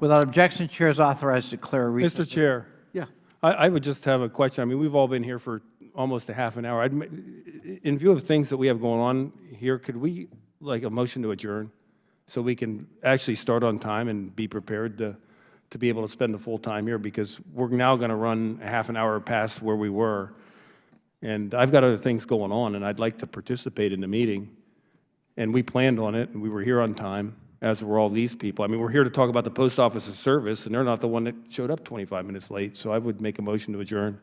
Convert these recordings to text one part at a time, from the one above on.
Without objection, Chair is authorized to declare a recess. Mr. Chair, Yeah. I would just have a question. I mean, we've all been here for almost a half an hour. In view of things that we have going on here, could we, like, a motion to adjourn so we can actually start on time and be prepared to be able to spend the full time here, because we're now going to run a half an hour past where we were. And I've got other things going on, and I'd like to participate in the meeting. And we planned on it, and we were here on time, as were all these people. I mean, we're here to talk about the post office's service, and they're not the one that showed up 25 minutes late. So I would make a motion to adjourn.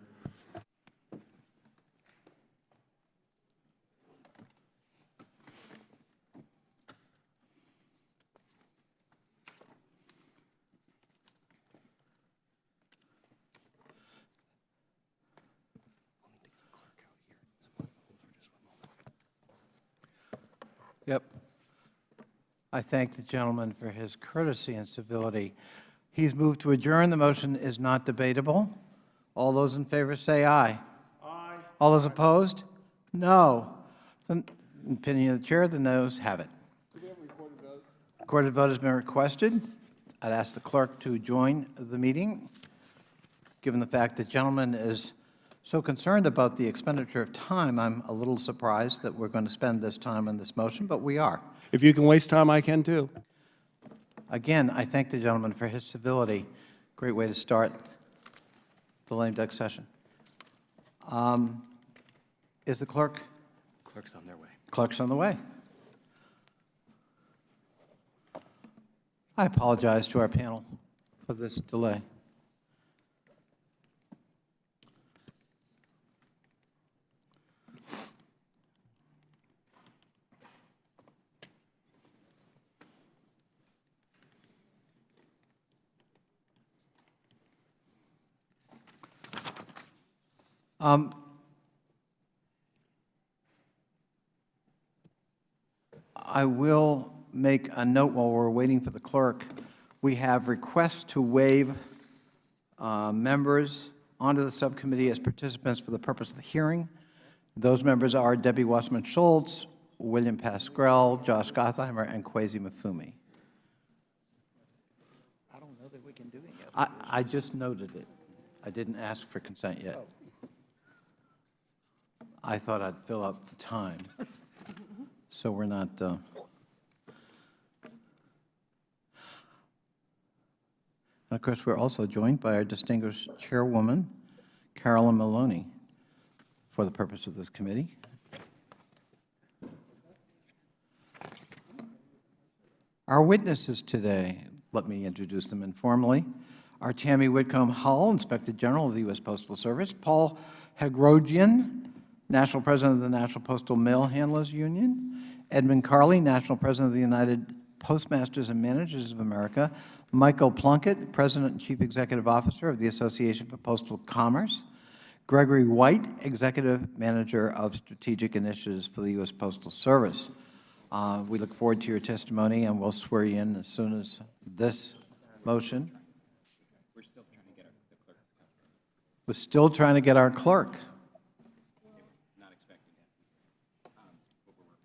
Yep. I thank the gentleman for his courtesy and civility. He's moved to adjourn. The motion is not debatable. All those in favor say aye. Aye. All those opposed? No. In opinion of the Chair, the noes have it. Do we have a recorded vote? Recorded vote has been requested. I'd ask the clerk to join the meeting. Given the fact that the gentleman is so concerned about the expenditure of time, I'm a little surprised that we're going to spend this time on this motion, but we are. If you can waste time, I can too. Again, I thank the gentleman for his civility. Great way to start the lame duck session. Is the clerk? Clerk's on their way. Clerk's on the way. I apologize to our panel for this delay. I will make a note while we're waiting for the clerk. We have requests to waive members onto the subcommittee as participants for the purpose of the hearing. Those members are Debbie Wasserman-Schultz, William Pascrell, Josh Gottheimer, and Kwesi Mafumi. I don't know that we can do any of it. I just noted it. I didn't ask for consent yet. Oh. I thought I'd fill up the time, so we're not. And of course, we're also joined by our distinguished Chairwoman, Carolyn Maloney, for the purpose of this committee. Our witnesses today, let me introduce them informally, are Tammy Whitcomb-Hull, Inspector General of the U.S. Postal Service, Paul Hagrogian, National President of the National Postal Mail Handlers Union, Edmund Carley, National President of the United Postmasters and Managers of America, Michael Plunkett, President and Chief Executive Officer of the Association for Postal Commerce, Gregory White, Executive Manager of Strategic Initiatives for the U.S. Postal Service. We look forward to your testimony, and we'll swear you in as soon as this motion. We're still trying to get the clerk. We're still trying to get our clerk. Not expecting it. But we're working.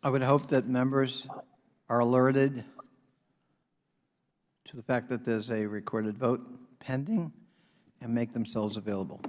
I would hope that members are alerted to the fact that there's a recorded vote pending and make themselves available.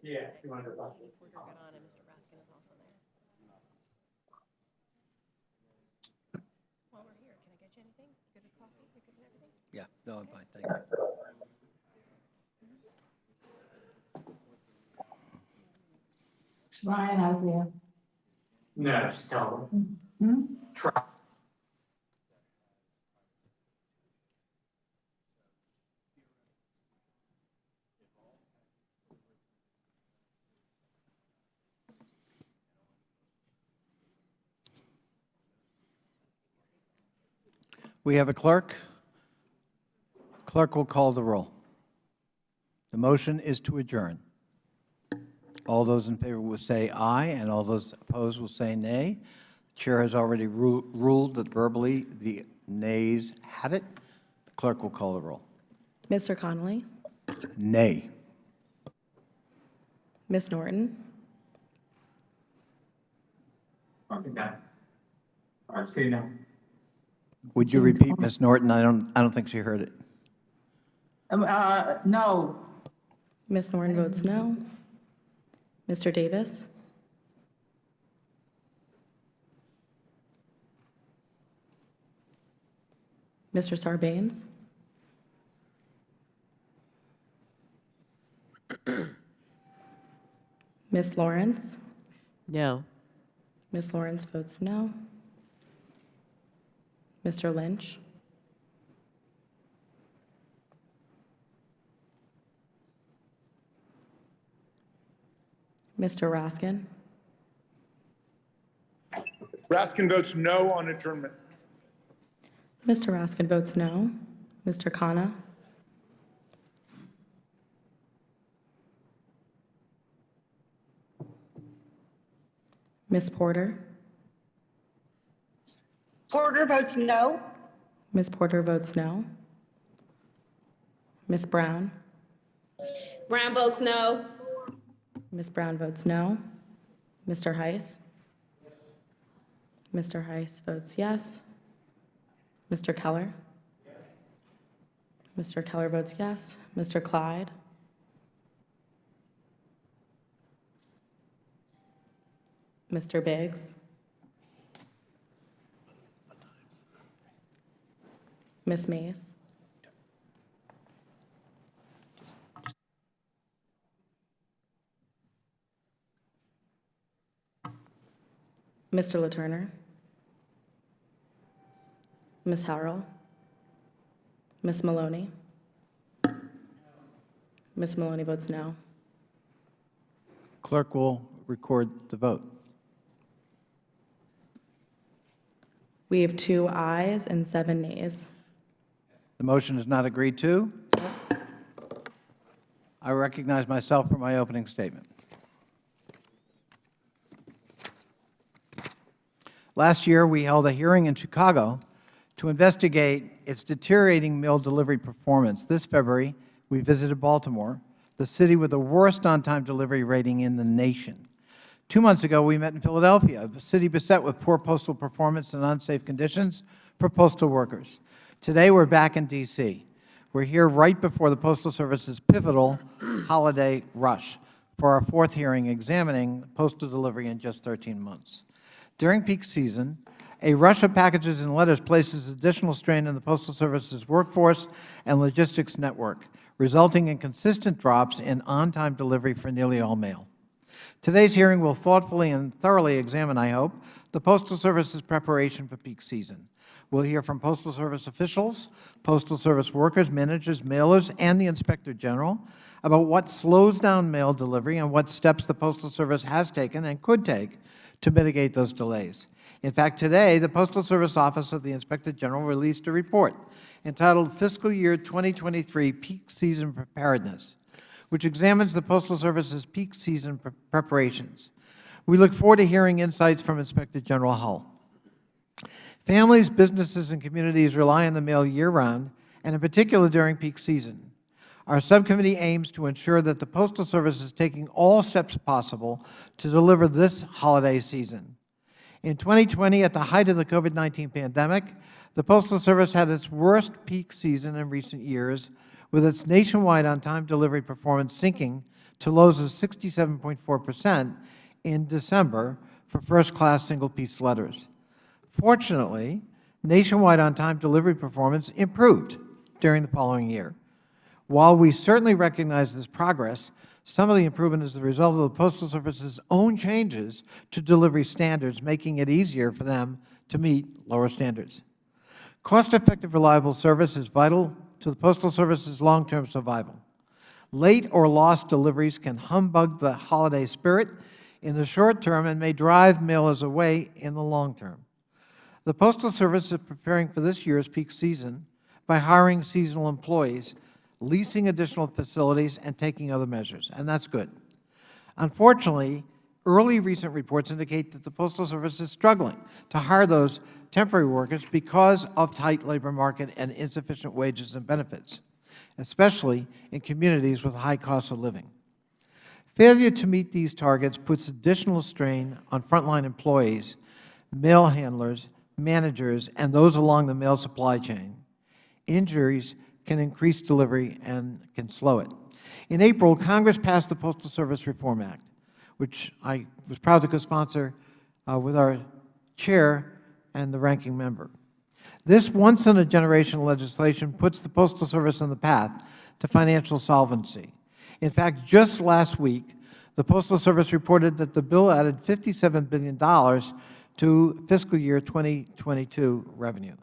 Yeah, you want to go back? Reporter got on, and Mr. Raskin is also there. Yeah, no, I'm fine, thank you. Ryan out there. No, she's terrible. Try. We have a clerk. Clerk will call the roll. The motion is to adjourn. All those in favor will say aye, and all those opposed will say nay. The chair has already ruled that verbally the nays had it. The clerk will call the roll. Mr. Connolly, Nay. Ms. Norton, Okay, done. All right, see you now. Would you repeat, Ms. Norton? I don't think she heard it. No. Ms. Norton votes no. Mr. Davis, Mr. Sarbanes, Ms. Lawrence, No. Ms. Lawrence votes no. Mr. Lynch, Mr. Raskin, Raskin votes no on adjournment. Mr. Raskin votes no. Mr. Khanna, Ms. Porter, Porter votes no. Ms. Porter votes no. Ms. Brown, Brown votes no. Ms. Brown votes no. Mr. Heiss? Mr. Heiss votes yes. Mr. Keller? Mr. Keller votes yes. Mr. Clyde? Mr. Biggs? Ms. Mays? Mr. LaTurner? Ms. Harrell? Ms. Maloney? Ms. Maloney votes no. Clerk will record the vote. We have 2 ayes and 7 nays. The motion is not agreed to. I recognize myself for my opening statement. Last year, we held a hearing in Chicago to investigate its deteriorating mail delivery performance. This February, we visited Baltimore, the city with the worst on-time delivery rating in the nation. 2 months ago, we met in Philadelphia, a city beset with poor postal performance and unsafe conditions for postal workers. Today, we're back in D.C. We're here right before the Postal Service's pivotal holiday rush for our 4th hearing examining postal delivery in just 13 months. During peak season, a rush of packages and letters places additional strain on the Postal Service's workforce and logistics network, resulting in consistent drops in on-time delivery for nearly all mail. Today's hearing will thoughtfully and thoroughly examine, I hope, the Postal Service's preparation for peak season. We'll hear from Postal Service officials, Postal Service workers, managers, mailers, and the Inspector General about what slows down mail delivery and what steps the Postal Service has taken and could take to mitigate those delays. In fact, today, the Postal Service Office of the Inspector General released a report entitled Fiscal Year 2023 Peak Season Preparedness, which examines the Postal Service's peak season preparations. We look forward to hearing insights from Inspector General Hull. Families, businesses, and communities rely on the mail year-round, and in particular during peak season. Our subcommittee aims to ensure that the Postal Service is taking all steps possible to deliver this holiday season. In 2020, at the height of the COVID-19 pandemic, the Postal Service had its worst peak season in recent years, with its nationwide on-time delivery performance sinking to lows of 67.4% in December for first-class single-piece letters. Fortunately, Nationwide on-time delivery performance improved during the following year. While we certainly recognize this progress, some of the improvement is the result of the Postal Service's own changes to delivery standards, making it easier for them to meet lower standards. Cost-effective, reliable service is vital to the Postal Service's long-term survival. Late or lost deliveries can humbug the holiday spirit in the short term and may drive mailers away in the long term. The Postal Service is preparing for this year's peak season by hiring seasonal employees, leasing additional facilities, and taking other measures, and that's good. Unfortunately, early recent reports indicate that the Postal Service is struggling to hire those temporary workers because of tight labor market and insufficient wages and benefits, especially in communities with high costs of living. Failure to meet these targets puts additional strain on frontline employees, mail handlers, managers, and those along the mail supply chain. Injuries can increase delivery and can slow it. In April, Congress passed the Postal Service Reform Act, which I was proud to co-sponsor with our chair and the ranking member. This once-in-a-generation legislation puts the Postal Service on the path to financial solvency. In fact, just last week, the Postal Service reported that the bill added $57 billion to fiscal year 2022 revenue.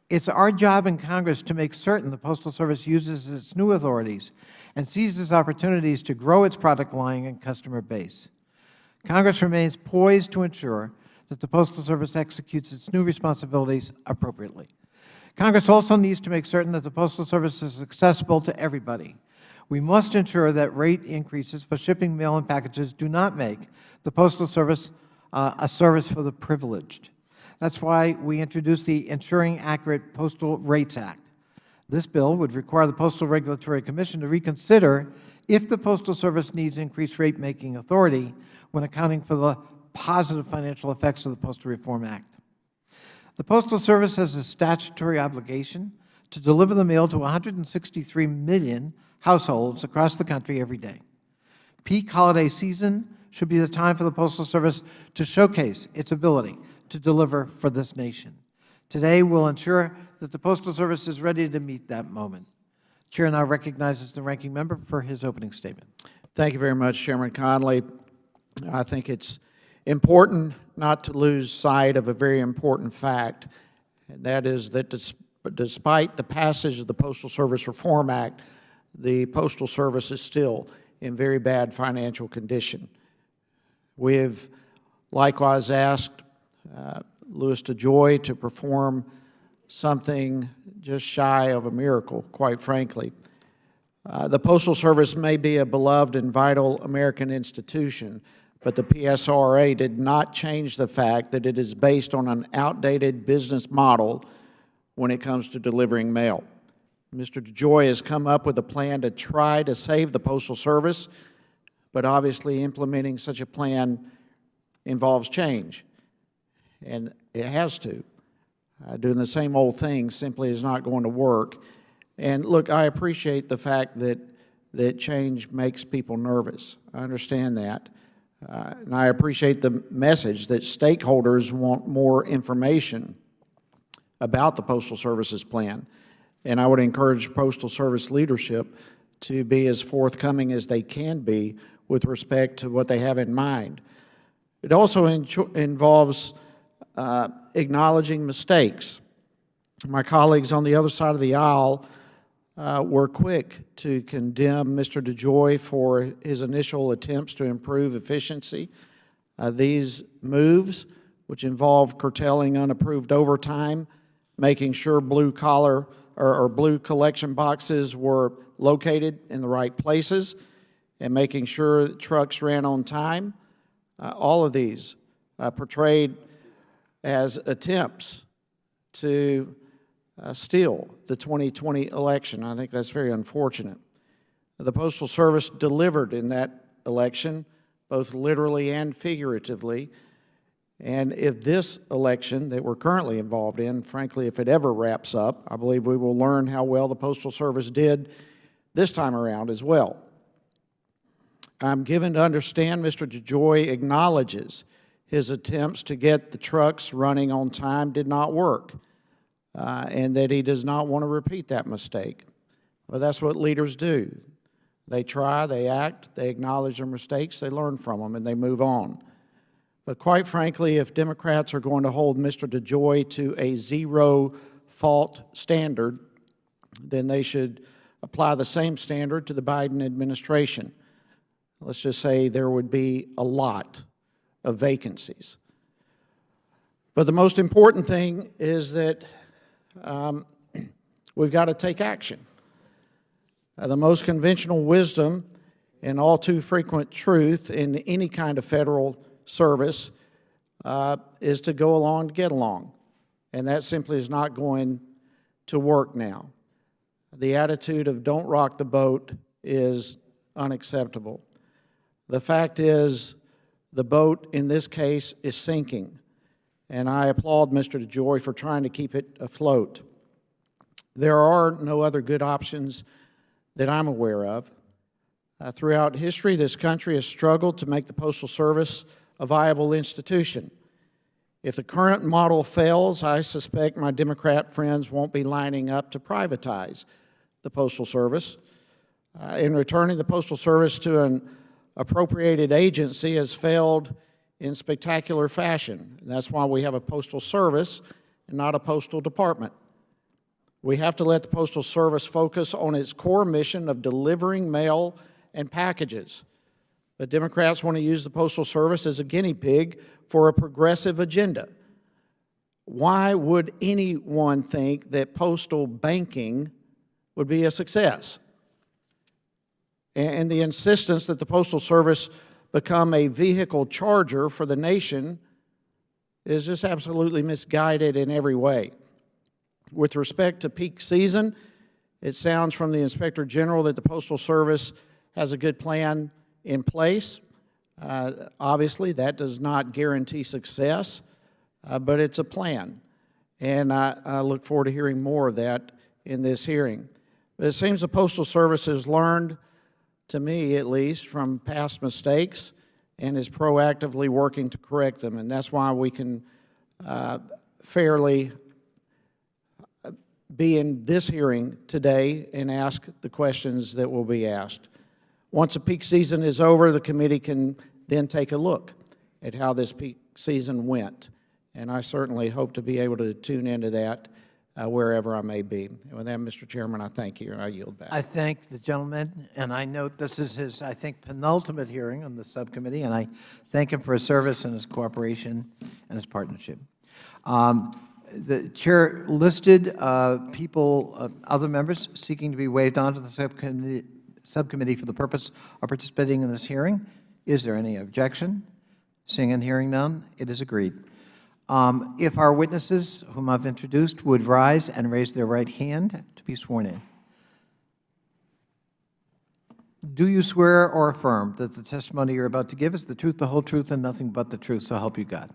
It's our job in Congress to make certain the Postal Service uses its new authorities and seizes opportunities to grow its product line and customer base. Congress remains poised to ensure that the Postal Service executes its new responsibilities appropriately. Congress also needs to make certain that the Postal Service is accessible to everybody. We must ensure that rate increases for shipping mail and packages do not make the Postal Service a service for the privileged. That's why we introduced the Ensuring Accurate Postal Rates Act. This bill would require the Postal Regulatory Commission to reconsider if the Postal Service needs increased rate-making authority when accounting for the positive financial effects of the Postal Reform Act. The Postal Service has a statutory obligation to deliver the mail to 163 million households across the country every day. Peak holiday season should be the time for the Postal Service to showcase its ability to deliver for this nation. Today, we'll ensure that the Postal Service is ready to meet that moment. Chair now recognizes the ranking member for his opening statement. Thank you very much, Chairman Conley. I think it's important not to lose sight of a very important fact, and that is that despite the passage of the Postal Service Reform Act, the Postal Service is still in very bad financial condition. We have likewise asked Louis DeJoy to perform something just shy of a miracle, quite frankly. The Postal Service may be a beloved and vital American institution, but the PSRA did not change the fact that it is based on an outdated business model when it comes to delivering mail. Mr. DeJoy has come up with a plan to try to save the Postal Service, but obviously implementing such a plan involves change, and it has to. Doing the same old thing simply is not going to work. And look, I appreciate the fact that change makes people nervous. I understand that. And I appreciate the message that stakeholders want more information about the Postal Service's plan. And I would encourage Postal Service leadership to be as forthcoming as they can be with respect to what they have in mind. It also involves acknowledging mistakes. My colleagues on the other side of the aisle were quick to condemn Mr. DeJoy for his initial attempts to improve efficiency. These moves, which involve curtailing unapproved overtime, making sure blue-collar or blue collection boxes were located in the right places, and making sure that trucks ran on time, all of these portrayed as attempts to steal the 2020 election. I think that's very unfortunate. The Postal Service delivered in that election, both literally and figuratively. And if this election that we're currently involved in, frankly, if it ever wraps up, I believe we will learn how well the Postal Service did this time around as well. I'm given to understand Mr. DeJoy acknowledges his attempts to get the trucks running on time did not work, and that he does not want to repeat that mistake. Well, that's what leaders do. They try, they act, they acknowledge their mistakes, they learn from them, and they move on. But quite frankly, if Democrats are going to hold Mr. DeJoy to a zero-fault standard, then they should apply the same standard to the Biden administration. Let's just say there would be a lot of vacancies. But the most important thing is that we've got to take action. The most conventional wisdom and all too frequent truth in any kind of federal service is to go along to get along. And that simply is not going to work now. The attitude of don't rock the boat is unacceptable. The fact is, the boat in this case is sinking, and I applaud Mr. DeJoy for trying to keep it afloat. There are no other good options that I'm aware of. Throughout history, this country has struggled to make the Postal Service a viable institution. If the current model fails, I suspect my Democrat friends won't be lining up to privatize the Postal Service. In returning the Postal Service to an appropriated agency has failed in spectacular fashion. And that's why we have a Postal Service and not a Postal Department. We have to let the Postal Service focus on its core mission of delivering mail and packages. But Democrats want to use the Postal Service as a guinea pig for a progressive agenda. Why would anyone think that postal banking would be a success? And the insistence that the Postal Service become a vehicle charger for the nation is just absolutely misguided in every way. With respect to peak season, it sounds from the Inspector General that the Postal Service has a good plan in place. Obviously, that does not guarantee success, but it's a plan. And I look forward to hearing more of that in this hearing. But it seems the Postal Service has learned, to me at least, from past mistakes and is proactively working to correct them. And that's why we can fairly be in this hearing today and ask the questions that will be asked. Once the peak season is over, the committee can then take a look at how this peak season went. And I certainly hope to be able to tune into that wherever I may be. And with that, Mr. Chairman, I thank you, and I yield back. I thank the gentleman, and I note this is his, I think, penultimate hearing on the subcommittee, and I thank him for his service and his cooperation and his partnership. The chair listed people, other members seeking to be waived onto the subcommittee for the purpose of participating in this hearing. Is there any objection? Seeing and hearing none, it is agreed. If our witnesses, whom I've introduced, would rise and raise their right hand to be sworn in. Do you swear or affirm that the testimony you're about to give is the truth, the whole truth, and nothing but the truth, so help you God?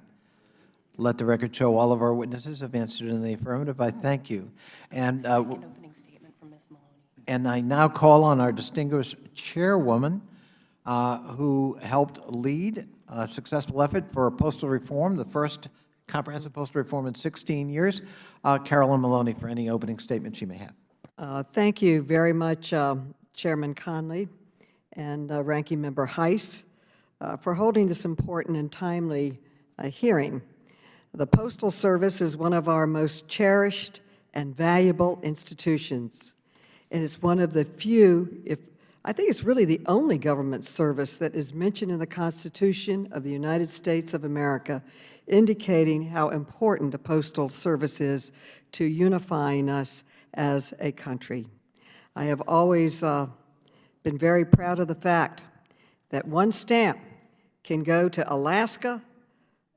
Let the record show all of our witnesses have answered in the affirmative. I thank you. And, Opening statement from Ms. Maloney. and I now call on our distinguished chairwoman who helped lead a successful effort for postal reform, the first comprehensive postal reform in 16 years, Carolyn Maloney, for any opening statement she may have. Thank you very much, Chairman Conley and Ranking Member Heiss, for holding this important and timely hearing. The Postal Service is one of our most cherished and valuable institutions. It is one of the few, I think it's really the only government service that is mentioned in the Constitution of the United States of America, indicating how important the Postal Service is to unifying us as a country. I have always been very proud of the fact that one stamp can go to Alaska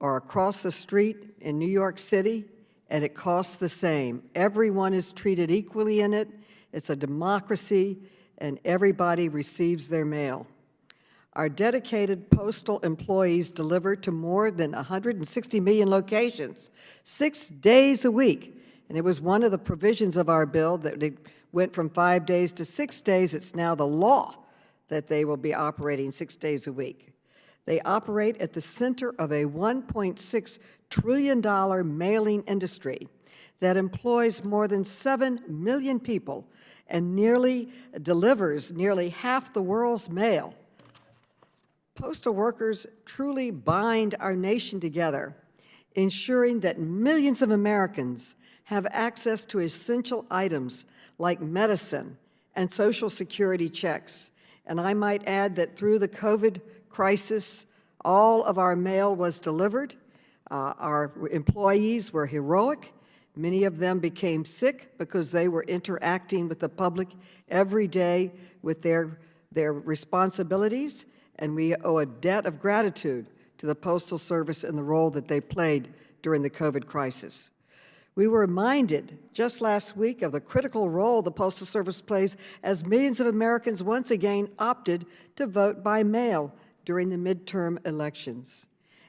or across the street in New York City, and it costs the same. Everyone is treated equally in it. It's a democracy, and everybody receives their mail. Our dedicated postal employees deliver to more than 160 million locations, 6 days a week. And it was one of the provisions of our bill that it went from 5 days to 6 days. It's now the law that they will be operating 6 days a week. They operate at the center of a $1.6 trillion mailing industry that employs more than 7 million people and delivers nearly half the world's mail. Postal workers truly bind our nation together, ensuring that millions of Americans have access to essential items like medicine and Social Security checks. And I might add that through the COVID crisis, all of our mail was delivered. Our employees were heroic. Many of them became sick because they were interacting with the public every day with their responsibilities, and we owe a debt of gratitude to the Postal Service and the role that they played during the COVID crisis. We were reminded just last week of the critical role the Postal Service plays as millions of Americans once again opted to vote by mail during the midterm elections.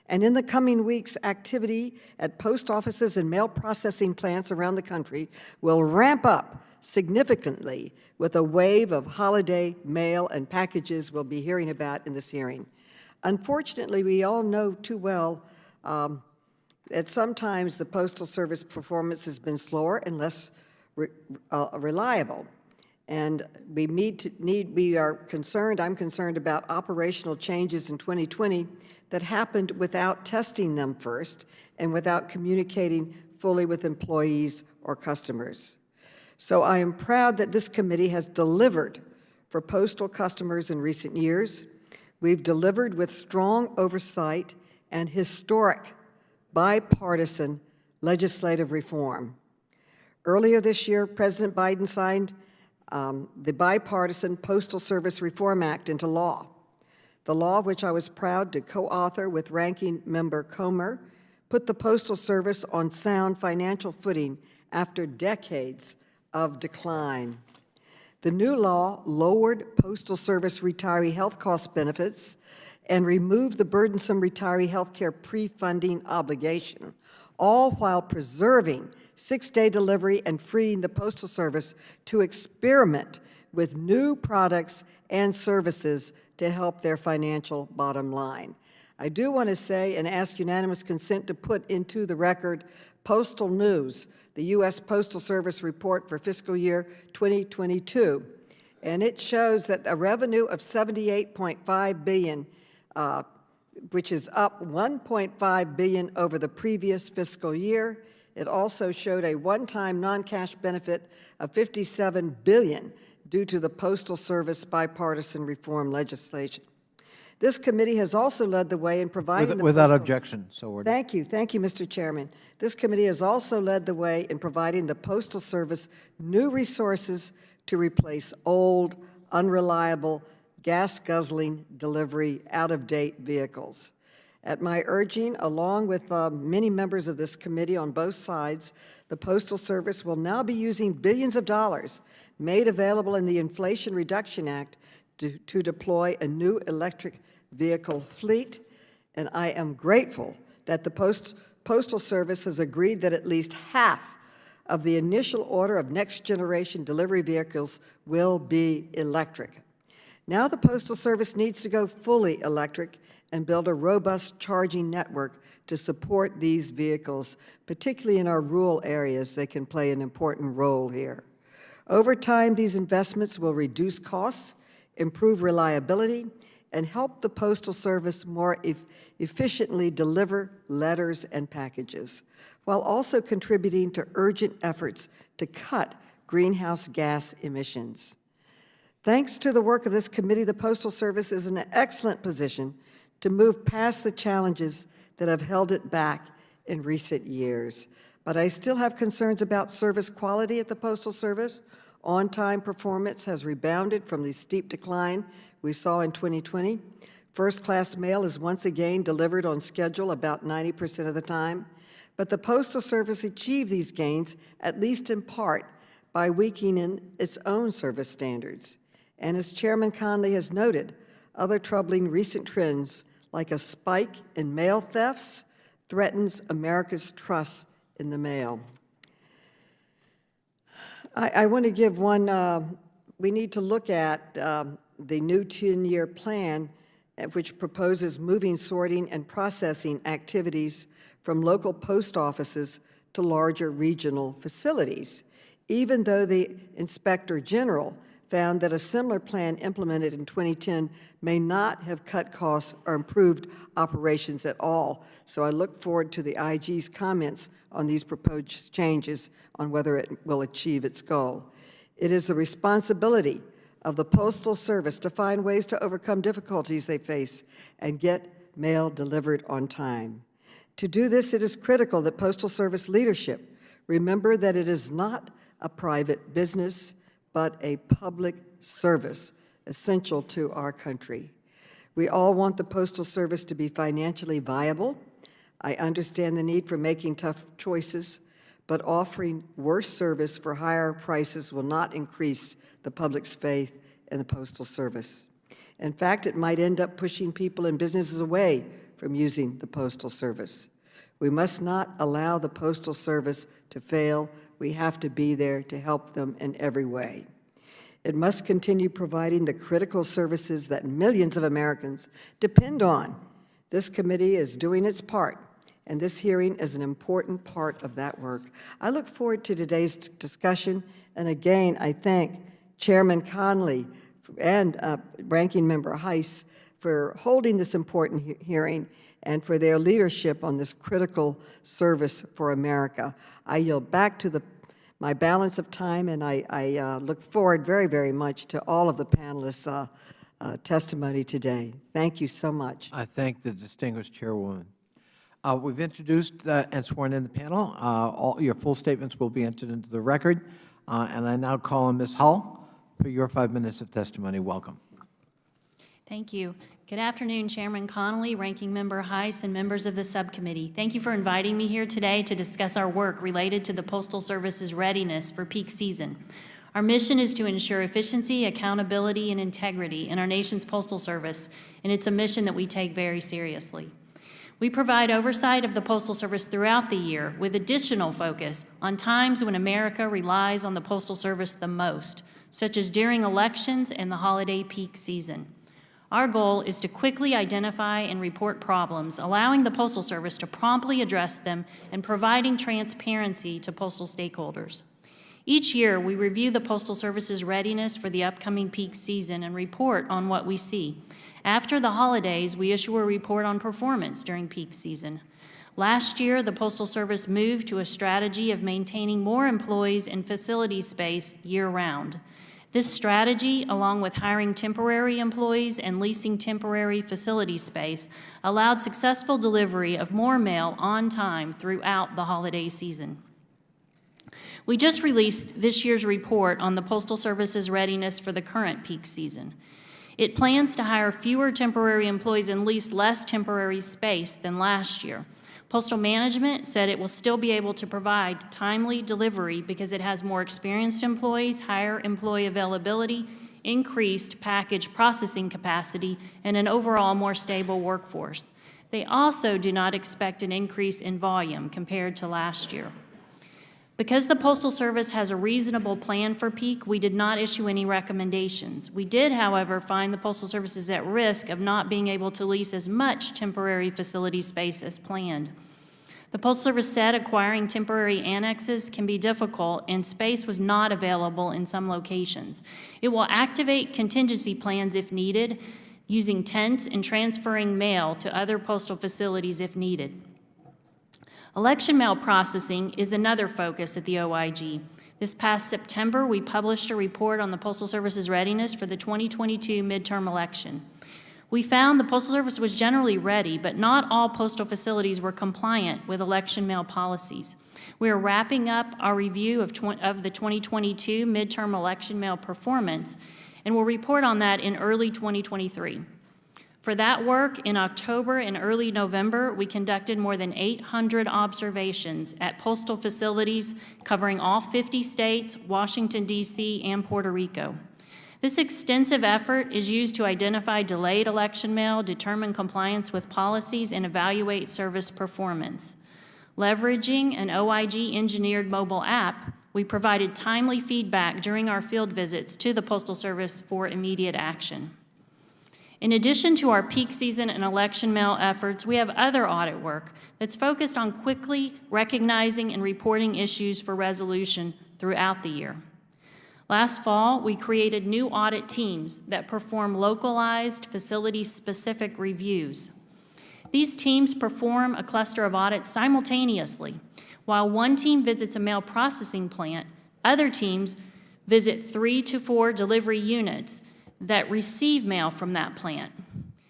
And in the coming weeks, activity at post offices and mail processing plants around the country will ramp up significantly with a wave of holiday mail and packages we'll be hearing about in this hearing. Unfortunately, we all know too well that sometimes the Postal Service performance has been slower and less reliable. And I'm concerned about operational changes in 2020 that happened without testing them first and without communicating fully with employees or customers. So I am proud that this committee has delivered for postal customers in recent years. We've delivered with strong oversight and historic bipartisan legislative reform. Earlier this year, President Biden signed the Bipartisan Postal Service Reform Act into law. The law, which I was proud to co-author with Ranking Member Comer, put the Postal Service on sound financial footing after decades of decline. The new law lowered Postal Service retiree health cost benefits and removed the burdensome retiree health care pre-funding obligation, all while preserving 6-day delivery and freeing the Postal Service to experiment with new products and services to help their financial bottom line. I do want to say and ask unanimous consent to put into the record Postal News, the U.S. Postal Service report for fiscal year 2022. And it shows that a revenue of $78.5 billion, which is up $1.5 billion over the previous fiscal year. It also showed a one-time non-cash benefit of $57 billion due to the Postal Service bipartisan reform legislation. This committee has also led the way in providing Without objection, so ordered. Thank you, Mr. Chairman. This committee has also led the way in providing the Postal Service new resources to replace old, unreliable, gas-guzzling delivery, out-of-date vehicles. At my urging, along with many members of this committee on both sides, the Postal Service will now be using billions of dollars made available in the Inflation Reduction Act to deploy a new electric vehicle fleet, and I am grateful that the Postal Service has agreed that at least half of the initial order of next-generation delivery vehicles will be electric. Now the Postal Service needs to go fully electric and build a robust charging network to support these vehicles, particularly in our rural areas. They can play an important role here. Over time, these investments will reduce costs, improve reliability, and help the Postal Service more efficiently deliver letters and packages, while also contributing to urgent efforts to cut greenhouse gas emissions. Thanks to the work of this committee, the Postal Service is in an excellent position to move past the challenges that have held it back in recent years. But I still have concerns about service quality at the Postal Service. On-time performance has rebounded from the steep decline we saw in 2020. First-class mail is once again delivered on schedule about 90% of the time. But the Postal Service achieved these gains, at least in part, by weakening its own service standards. And as Chairman Conley has noted, other troubling recent trends, like a spike in mail thefts, threatens America's trust in the mail. I want to give one, we need to look at the new 10-year plan which proposes moving sorting and processing activities from local post offices to larger regional facilities, even though the Inspector General found that a similar plan implemented in 2010 may not have cut costs or improved operations at all. So I look forward to the IG's comments on these proposed changes on whether it will achieve its goal. It is the responsibility of the Postal Service to find ways to overcome difficulties they face and get mail delivered on time. To do this, it is critical that Postal Service leadership remember that it is not a private business, but a public service essential to our country. We all want the Postal Service to be financially viable. I understand the need for making tough choices, but offering worse service for higher prices will not increase the public's faith in the Postal Service. In fact, it might end up pushing people and businesses away from using the Postal Service. We must not allow the Postal Service to fail. We have to be there to help them in every way. It must continue providing the critical services that millions of Americans depend on. This committee is doing its part, and this hearing is an important part of that work. I look forward to today's discussion, and again, I thank Chairman Conley and Ranking Member Heiss for holding this important hearing and for their leadership on this critical service for America. I yield back to my balance of time, and I look forward very, very much to all of the panelists' testimony today. Thank you so much. I thank the distinguished Chairwoman. We've introduced and sworn in the panel. All your full statements will be entered into the record. And I now call on Ms. Hull for your 5 minutes of testimony. Welcome. Thank you. Good afternoon, Chairman Connolly, Ranking Member Heiss, and members of the subcommittee. Thank you for inviting me here today to discuss our work related to the Postal Service's readiness for peak season. Our mission is to ensure efficiency, accountability, and integrity in our nation's Postal Service, and it's a mission that we take very seriously. We provide oversight of the Postal Service throughout the year with additional focus on times when America relies on the Postal Service the most, such as during elections and the holiday peak season. Our goal is to quickly identify and report problems, allowing the Postal Service to promptly address them and providing transparency to postal stakeholders. Each year, we review the Postal Service's readiness for the upcoming peak season and report on what we see. After the holidays, we issue a report on performance during peak season. Last year, the Postal Service moved to a strategy of maintaining more employees and facility space year-round. This strategy, along with hiring temporary employees and leasing temporary facility space, allowed successful delivery of more mail on time throughout the holiday season. We just released this year's report on the Postal Service's readiness for the current peak season. It plans to hire fewer temporary employees and lease less temporary space than last year. Postal Management said it will still be able to provide timely delivery because it has more experienced employees, higher employee availability, increased package processing capacity, and an overall more stable workforce. They also do not expect an increase in volume compared to last year. Because the Postal Service has a reasonable plan for peak, we did not issue any recommendations. We did, however, find the Postal Service is at risk of not being able to lease as much temporary facility space as planned. The Postal Service said acquiring temporary annexes can be difficult and space was not available in some locations. It will activate contingency plans if needed, using tents and transferring mail to other postal facilities if needed. Election mail processing is another focus at the OIG. This past September, we published a report on the Postal Service's readiness for the 2022 midterm election. We found the Postal Service was generally ready, but not all postal facilities were compliant with election mail policies. We are wrapping up our review of the 2022 midterm election mail performance, and we'll report on that in early 2023. For that work, in October and early November, we conducted more than 800 observations at postal facilities covering all 50 states, Washington, D.C., and Puerto Rico. This extensive effort is used to identify delayed election mail, determine compliance with policies, and evaluate service performance. Leveraging an OIG-engineered mobile app, we provided timely feedback during our field visits to the Postal Service for immediate action. In addition to our peak season and election mail efforts, we have other audit work that's focused on quickly recognizing and reporting issues for resolution throughout the year. Last fall, we created new audit teams that perform localized, facility-specific reviews. These teams perform a cluster of audits simultaneously. While one team visits a mail processing plant, other teams visit 3 to 4 delivery units that receive mail from that plant.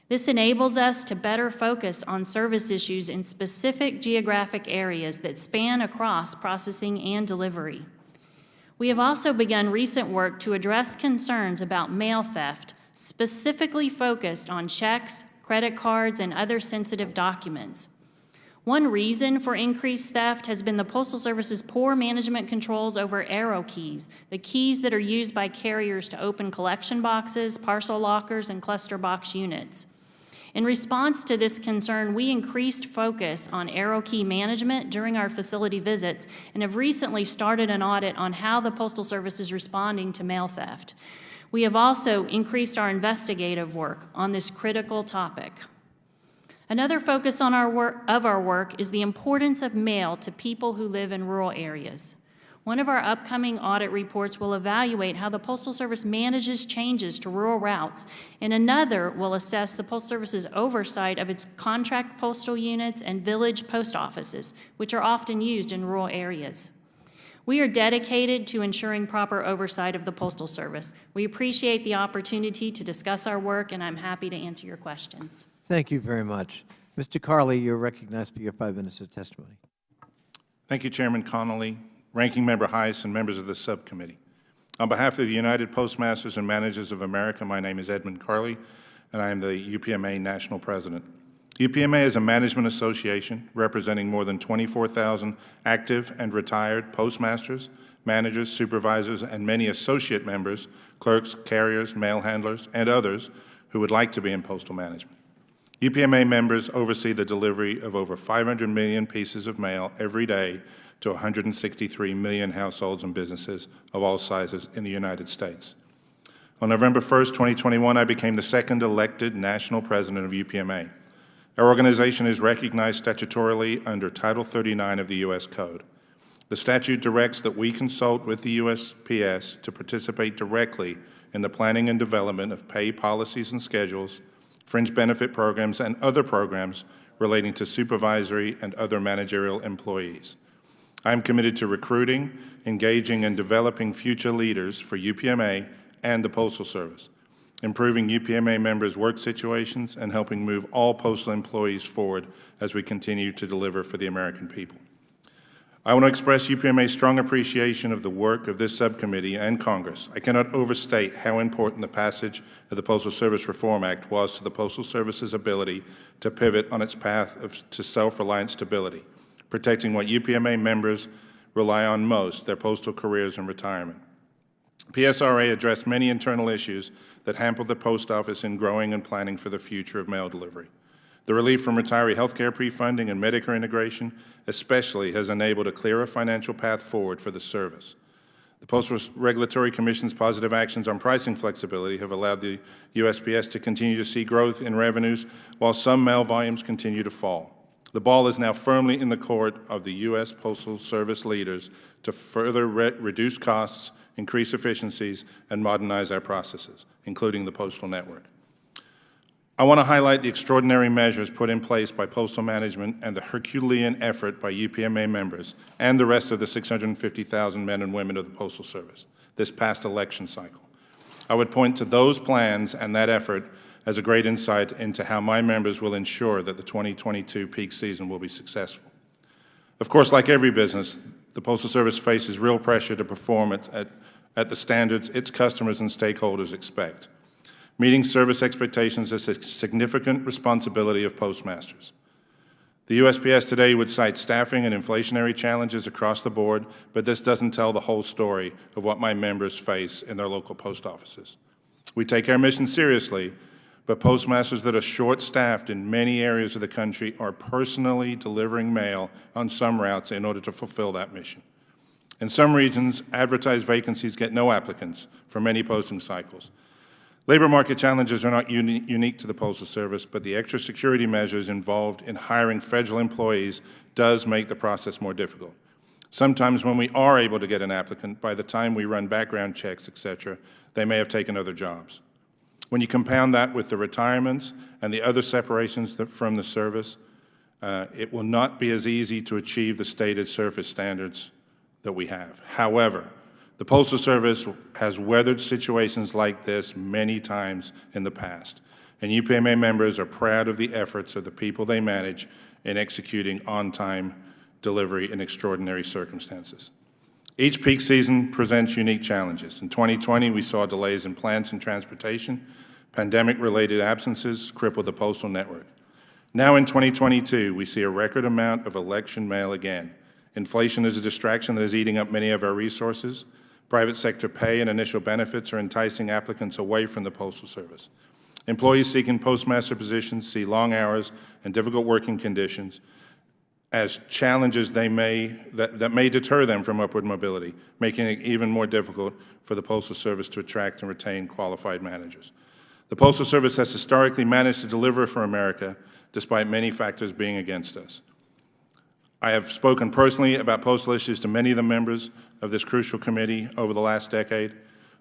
This enables us to better focus on service issues in specific geographic areas that span across processing and delivery. We have also begun recent work to address concerns about mail theft, specifically focused on checks, credit cards, and other sensitive documents. One reason for increased theft has been the Postal Service's poor management controls over arrow keys, the keys that are used by carriers to open collection boxes, parcel lockers, and cluster box units. In response to this concern, we increased focus on arrow key management during our facility visits and have recently started an audit on how the Postal Service is responding to mail theft. We have also increased our investigative work on this critical topic. Another focus on our work is the importance of mail to people who live in rural areas. One of our upcoming audit reports will evaluate how the Postal Service manages changes to rural routes, and another will assess the Postal Service's oversight of its contract postal units and village post offices, which are often used in rural areas. We are dedicated to ensuring proper oversight of the Postal Service. We appreciate the opportunity to discuss our work, and I'm happy to answer your questions. Thank you very much. Mr. Carley, you're recognized for your 5 minutes of testimony. Thank you, Chairman Connolly, Ranking Member Heiss, and members of the subcommittee. On behalf of the United Postmasters and Managers of America, my name is Edmund Carley, and I am the UPMA National President. UPMA is a management association representing more than 24,000 active and retired postmasters, managers, supervisors, and many associate members, clerks, carriers, mail handlers, and others who would like to be in postal management. UPMA members oversee the delivery of over 500 million pieces of mail every day to 163 million households and businesses of all sizes in the United States. On November 1st, 2021, I became the second elected national president of UPMA. Our organization is recognized statutorily under Title 39 of the U.S. Code. The statute directs that we consult with the USPS to participate directly in the planning and development of pay policies and schedules, fringe benefit programs, and other programs relating to supervisory and other managerial employees. I am committed to recruiting, engaging, and developing future leaders for UPMA and the Postal Service, improving UPMA members' work situations, and helping move all postal employees forward as we continue to deliver for the American people. I want to express UPMA's strong appreciation of the work of this subcommittee and Congress. I cannot overstate how important the passage of the Postal Service Reform Act was to the Postal Service's ability to pivot on its path to self-reliant stability, protecting what UPMA members rely on most, their postal careers and retirement. PSRA addressed many internal issues that hampered the Post Office in growing and planning for the future of mail delivery. The relief from retiree health care pre-funding and Medicare integration especially has enabled a clearer financial path forward for the service. The Postal Regulatory Commission's positive actions on pricing flexibility have allowed the USPS to continue to see growth in revenues while some mail volumes continue to fall. The ball is now firmly in the court of the U.S. Postal Service leaders to further reduce costs, increase efficiencies, and modernize our processes, including the postal network. I want to highlight the extraordinary measures put in place by postal management and the Herculean effort by UPMA members and the rest of the 650,000 men and women of the Postal Service this past election cycle. I would point to those plans and that effort as a great insight into how my members will ensure that the 2022 peak season will be successful. Of course, like every business, the Postal Service faces real pressure to perform at the standards its customers and stakeholders expect. Meeting service expectations is a significant responsibility of postmasters. The USPS today would cite staffing and inflationary challenges across the board, but this doesn't tell the whole story of what my members face in their local post offices. We take our mission seriously, but postmasters that are short-staffed in many areas of the country are personally delivering mail on some routes in order to fulfill that mission. In some regions, advertised vacancies get no applicants for many posting cycles. Labor market challenges are not unique to the Postal Service, but the extra security measures involved in hiring federal employees does make the process more difficult. Sometimes when we are able to get an applicant, by the time we run background checks, etc., they may have taken other jobs. When you compound that with the retirements and the other separations from the service, it will not be as easy to achieve the stated service standards that we have. However, the Postal Service has weathered situations like this many times in the past, and UPMA members are proud of the efforts of the people they manage in executing on-time delivery in extraordinary circumstances. Each peak season presents unique challenges. In 2020, we saw delays in plants and transportation. Pandemic-related absences crippled the postal network. Now in 2022, we see a record amount of election mail again. Inflation is a distraction that is eating up many of our resources. Private sector pay and initial benefits are enticing applicants away from the Postal Service. Employees seeking postmaster positions see long hours and difficult working conditions as challenges that may deter them from upward mobility, making it even more difficult for the Postal Service to attract and retain qualified managers. The Postal Service has historically managed to deliver for America despite many factors being against us. I have spoken personally about postal issues to many of the members of this crucial committee over the last decade.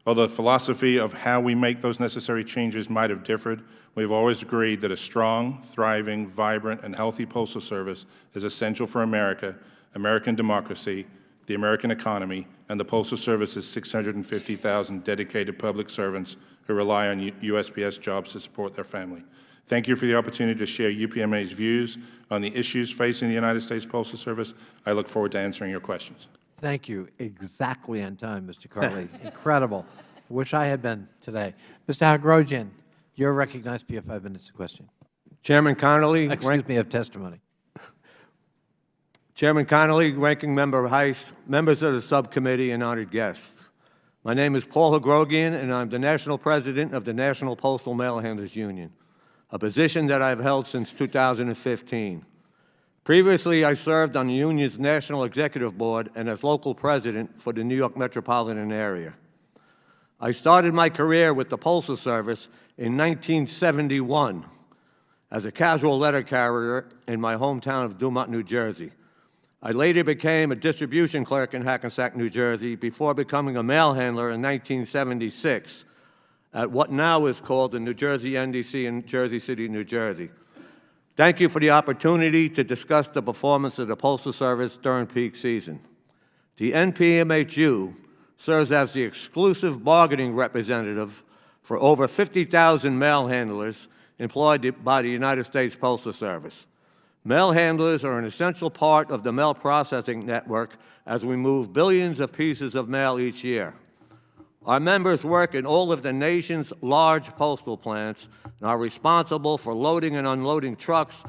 Although the philosophy of how we make those necessary changes might have differed, we've always agreed that a strong, thriving, vibrant, and healthy Postal Service is essential for America, American democracy, the American economy, and the Postal Service's 650,000 dedicated public servants who rely on USPS jobs to support their family. Thank you for the opportunity to share UPMA's views on the issues facing the United States Postal Service. I look forward to answering your questions. Thank you. Exactly on time, Mr. Carley. Incredible. Wish I had been today. Mr. Hagrogian, you're recognized for your 5 minutes of question. Chairman Connolly. Excuse me, of testimony. Chairman Connolly, Ranking Member Heiss, members of the subcommittee, and honored guests. My name is Paul Hagrogian, and I'm the National President of the National Postal Mail Handlers Union, a position that I've held since 2015. Previously, I served on the union's National Executive Board and as local president for the New York metropolitan area. I started my career with the Postal Service in 1971 as a casual letter carrier in my hometown of Dumont, New Jersey. I later became a distribution clerk in Hackensack, New Jersey, before becoming a mail handler in 1976 at what now is called the New Jersey NDC in Jersey City, New Jersey. Thank you for the opportunity to discuss the performance of the Postal Service during peak season. The NPMHU serves as the exclusive bargaining representative for over 50,000 mail handlers employed by the United States Postal Service. Mail handlers are an essential part of the mail processing network as we move billions of pieces of mail each year. Our members work in all of the nation's large postal plants and are responsible for loading and unloading trucks,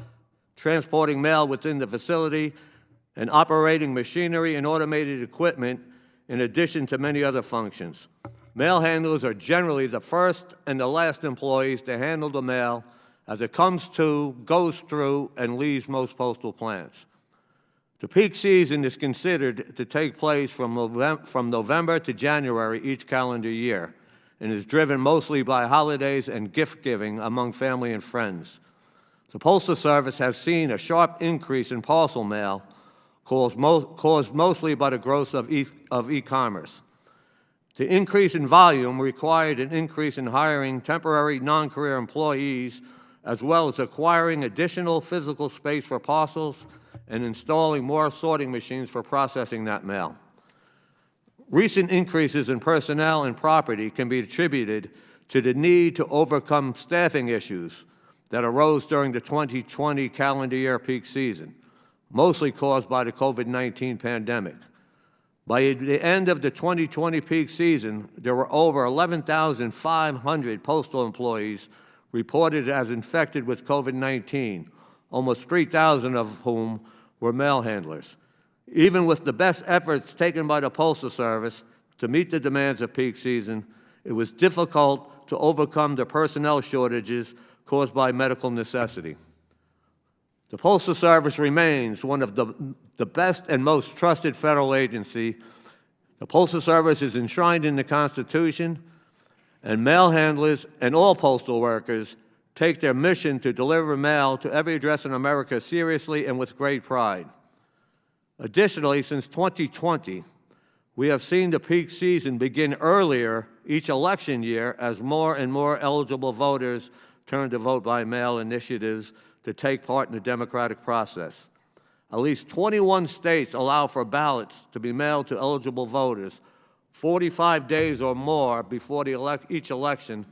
transporting mail within the facility, and operating machinery and automated equipment in addition to many other functions. Mail handlers are generally the first and the last employees to handle the mail as it comes to, goes through, and leaves most postal plants. The peak season is considered to take place from November to January each calendar year and is driven mostly by holidays and gift-giving among family and friends. The Postal Service has seen a sharp increase in parcel mail caused mostly by the growth of e-commerce. The increase in volume required an increase in hiring temporary non-career employees as well as acquiring additional physical space for parcels and installing more sorting machines for processing that mail. Recent increases in personnel and property can be attributed to the need to overcome staffing issues that arose during the 2020 calendar year peak season, mostly caused by the COVID-19 pandemic. By the end of the 2020 peak season, there were over 11,500 postal employees reported as infected with COVID-19, almost 3,000 of whom were mail handlers. Even with the best efforts taken by the Postal Service to meet the demands of peak season, it was difficult to overcome the personnel shortages caused by medical necessity. The Postal Service remains one of the best and most trusted federal agency. The Postal Service is enshrined in the Constitution and mail handlers and all postal workers take their mission to deliver mail to every address in America seriously and with great pride. Additionally, since 2020, we have seen the peak season begin earlier each election year as more and more eligible voters turn to vote-by-mail initiatives to take part in the democratic process. At least 21 states allow for ballots to be mailed to eligible voters 45 days or more before each election,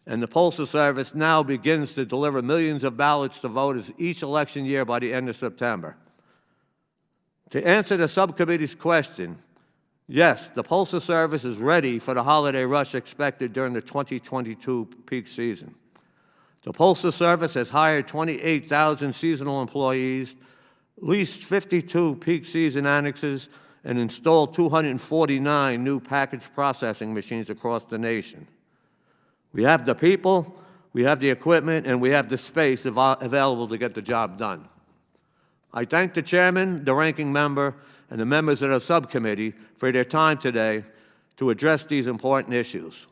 and the Postal Service now begins to deliver millions of ballots to voters each election year by the end of September. To answer the subcommittee's question, yes, the Postal Service is ready for the holiday rush expected during the 2022 peak season. The Postal Service has hired 28,000 seasonal employees, leased 52 peak season annexes, and installed 249 new package processing machines across the nation. We have the people, we have the equipment, and we have the space available to get the job done. I thank the chairman, the ranking member, and the members of the subcommittee for their time today to address these important issues.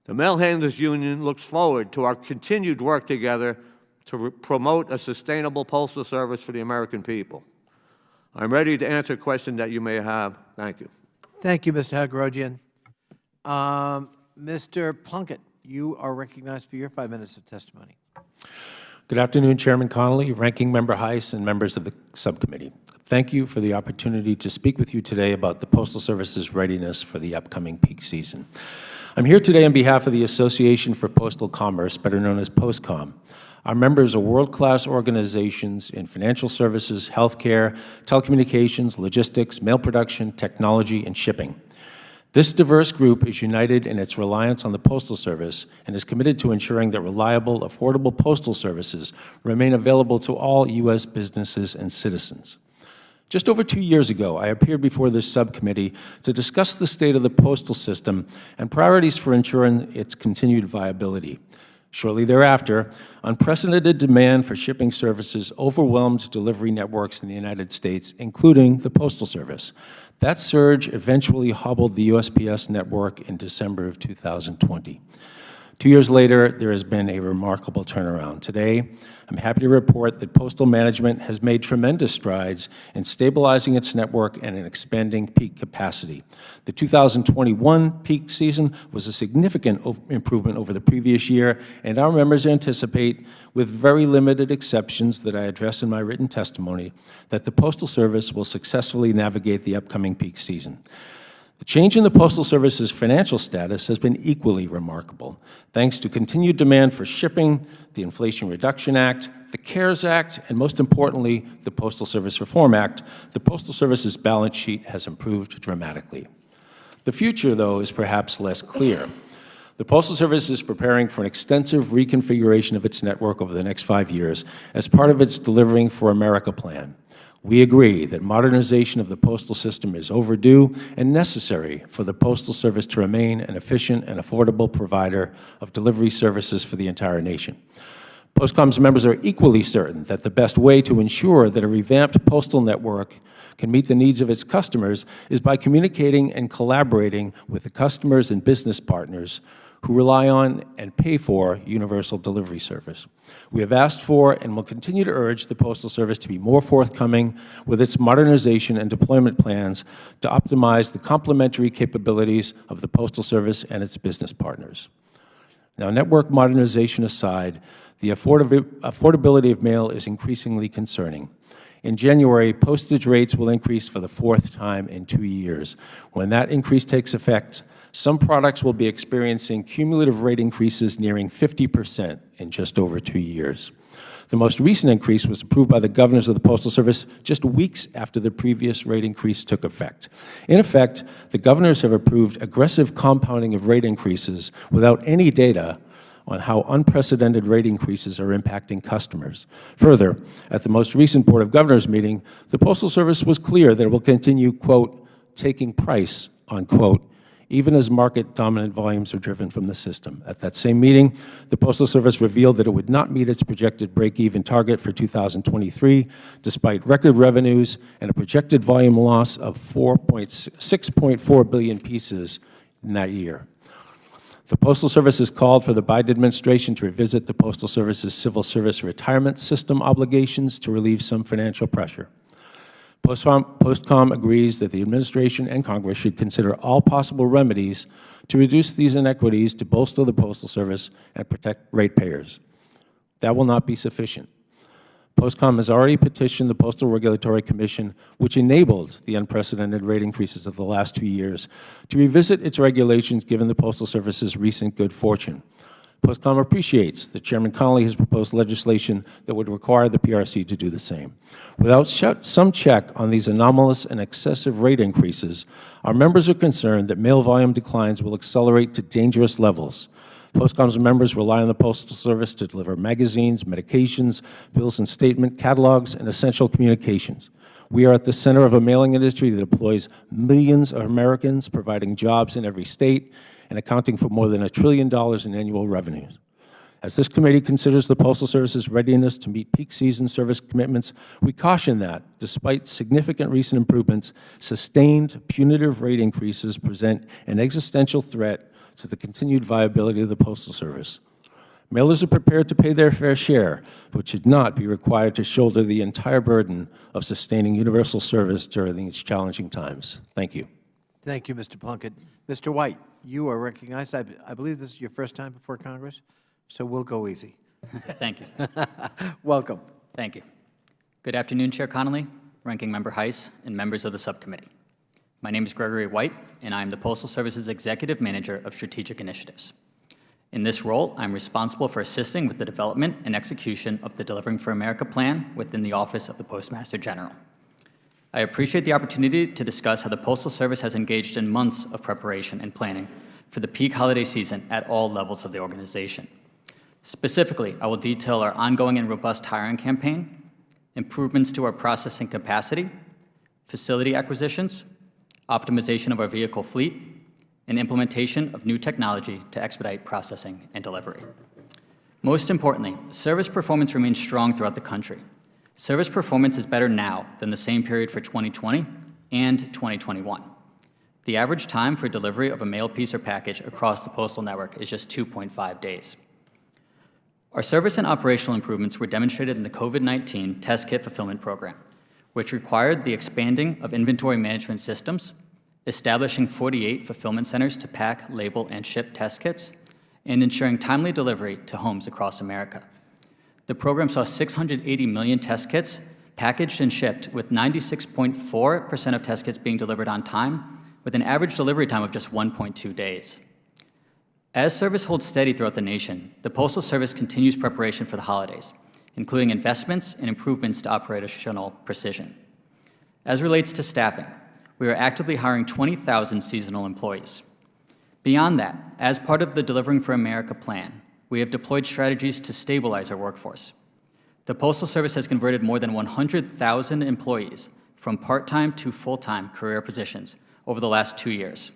The Mail Handlers Union looks forward to our continued work together to promote a sustainable postal service for the American people. I'm ready to answer questions that you may have. Thank you. Thank you, Mr. Hagrogian. Mr. Plunkett, you are recognized for your 5 minutes of testimony. Good afternoon, Chairman Connolly, Ranking Member Heiss, and members of the subcommittee. Thank you for the opportunity to speak with you today about the Postal Service's readiness for the upcoming peak season. I'm here today on behalf of the Association for Postal Commerce, better known as PostCom. Our members are world-class organizations in financial services, healthcare, telecommunications, logistics, mail production, technology, and shipping. This diverse group is united in its reliance on the Postal Service and is committed to ensuring that reliable, affordable postal services remain available to all U.S. businesses and citizens. Just over 2 years ago, I appeared before this subcommittee to discuss the state of the postal system and priorities for ensuring its continued viability. Shortly thereafter, unprecedented demand for shipping services overwhelmed delivery networks in the United States, including the Postal Service. That surge eventually hobbled the USPS network in December of 2020. 2 years later, there has been a remarkable turnaround. Today, I'm happy to report that Postal Management has made tremendous strides in stabilizing its network and in expanding peak capacity. The 2021 peak season was a significant improvement over the previous year, and our members anticipate, with very limited exceptions that I address in my written testimony, that the Postal Service will successfully navigate the upcoming peak season. The change in the Postal Service's financial status has been equally remarkable. Thanks to continued demand for shipping, the Inflation Reduction Act, the CARES Act, and most importantly, the Postal Service Reform Act, the Postal Service's balance sheet has improved dramatically. The future, though, is perhaps less clear. The Postal Service is preparing for an extensive reconfiguration of its network over the next 5 years as part of its Delivering for America plan. We agree that modernization of the postal system is overdue and necessary for the Postal Service to remain an efficient and affordable provider of delivery services for the entire nation. PostCom's members are equally certain that the best way to ensure that a revamped postal network can meet the needs of its customers is by communicating and collaborating with the customers and business partners who rely on and pay for universal delivery service. We have asked for and will continue to urge the Postal Service to be more forthcoming with its modernization and deployment plans to optimize the complementary capabilities of the Postal Service and its business partners. Now, network modernization aside, the affordability of mail is increasingly concerning. In January, postage rates will increase for the 4th time in 2 years. When that increase takes effect, some products will be experiencing cumulative rate increases nearing 50% in just over 2 years. The most recent increase was approved by the governors of the Postal Service just weeks after the previous rate increase took effect. In effect, the governors have approved aggressive compounding of rate increases without any data on how unprecedented rate increases are impacting customers. Further, at the most recent Board of Governors meeting, the Postal Service was clear that it will continue, quote, taking price, unquote, even as market-dominant volumes are driven from the system. At that same meeting, the Postal Service revealed that it would not meet its projected break-even target for 2023, despite record revenues and a projected volume loss of 6.4 billion pieces in that year. The Postal Service has called for the Biden administration to revisit the Postal Service's civil service retirement system obligations to relieve some financial pressure. Postcom agrees that the administration and Congress should consider all possible remedies to reduce these inequities to bolster the Postal Service and protect ratepayers. That will not be sufficient. Postcom has already petitioned the Postal Regulatory Commission, which enabled the unprecedented rate increases of the last 2 years, to revisit its regulations given the Postal Service's recent good fortune. Postcom appreciates that Chairman Connolly has proposed legislation that would require the PRC to do the same. Without some check on these anomalous and excessive rate increases, our members are concerned that mail volume declines will accelerate to dangerous levels. Postcom's members rely on the Postal Service to deliver magazines, medications, bills and statement, catalogs, and essential communications. We are at the center of a mailing industry that employs millions of Americans, providing jobs in every state and accounting for more than $1 trillion in annual revenues. As this committee considers the Postal Service's readiness to meet peak season service commitments, we caution that, despite significant recent improvements, sustained punitive rate increases present an existential threat to the continued viability of the Postal Service. Mailers are prepared to pay their fair share, but should not be required to shoulder the entire burden of sustaining universal service during these challenging times. Thank you. Thank you, Mr. Plunkett. Mr. White, you are recognized. I believe this is your first time before Congress, so we'll go easy. Thank you. Welcome. Thank you. Good afternoon, Chair Connolly, Ranking Member Heiss, and members of the subcommittee. My name is Gregory White, and I am the Postal Service's Executive Manager of Strategic Initiatives. In this role, I'm responsible for assisting with the development and execution of the Delivering for America plan within the Office of the Postmaster General. I appreciate the opportunity to discuss how the Postal Service has engaged in months of preparation and planning for the peak holiday season at all levels of the organization. Specifically, I will detail our ongoing and robust hiring campaign, improvements to our processing capacity, facility acquisitions, optimization of our vehicle fleet, and implementation of new technology to expedite processing and delivery. Most importantly, service performance remains strong throughout the country. Service performance is better now than the same period for 2020 and 2021. The average time for delivery of a mail piece or package across the postal network is just 2.5 days. Our service and operational improvements were demonstrated in the COVID-19 test kit fulfillment program, which required the expanding of inventory management systems, establishing 48 fulfillment centers to pack, label, and ship test kits, and ensuring timely delivery to homes across America. The program saw 680 million test kits packaged and shipped, with 96.4% of test kits being delivered on time, with an average delivery time of just 1.2 days. As service holds steady throughout the nation, the Postal Service continues preparation for the holidays, including investments and improvements to operational precision. As relates to staffing, we are actively hiring 20,000 seasonal employees. Beyond that, as part of the Delivering for America plan, we have deployed strategies to stabilize our workforce. The Postal Service has converted more than 100,000 employees from part-time to full-time career positions over the last 2 years,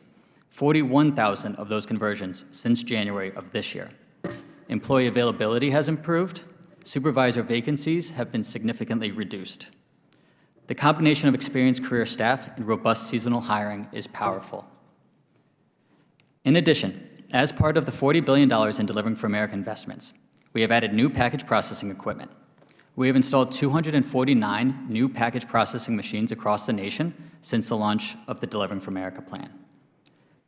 41,000 of those conversions since January of this year. Employee availability has improved. Supervisor vacancies have been significantly reduced. The combination of experienced career staff and robust seasonal hiring is powerful. In addition, as part of the $40 billion in Delivering for America investments, we have added new package processing equipment. We have installed 249 new package processing machines across the nation since the launch of the Delivering for America plan.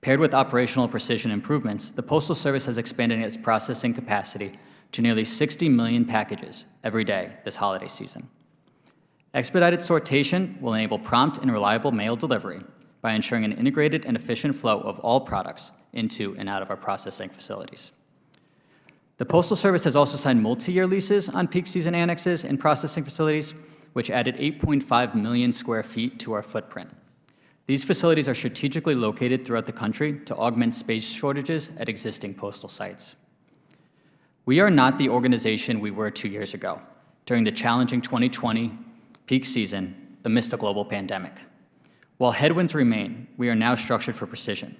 Paired with operational precision improvements, the Postal Service has expanded its processing capacity to nearly 60 million packages every day this holiday season. Expedited sortation will enable prompt and reliable mail delivery by ensuring an integrated and efficient flow of all products into and out of our processing facilities. The Postal Service has also signed multi-year leases on peak season annexes and processing facilities, which added 8.5 million square feet to our footprint. These facilities are strategically located throughout the country to augment space shortages at existing postal sites. We are not the organization we were 2 years ago, during the challenging 2020 peak season amidst a global pandemic. While headwinds remain, we are now structured for precision.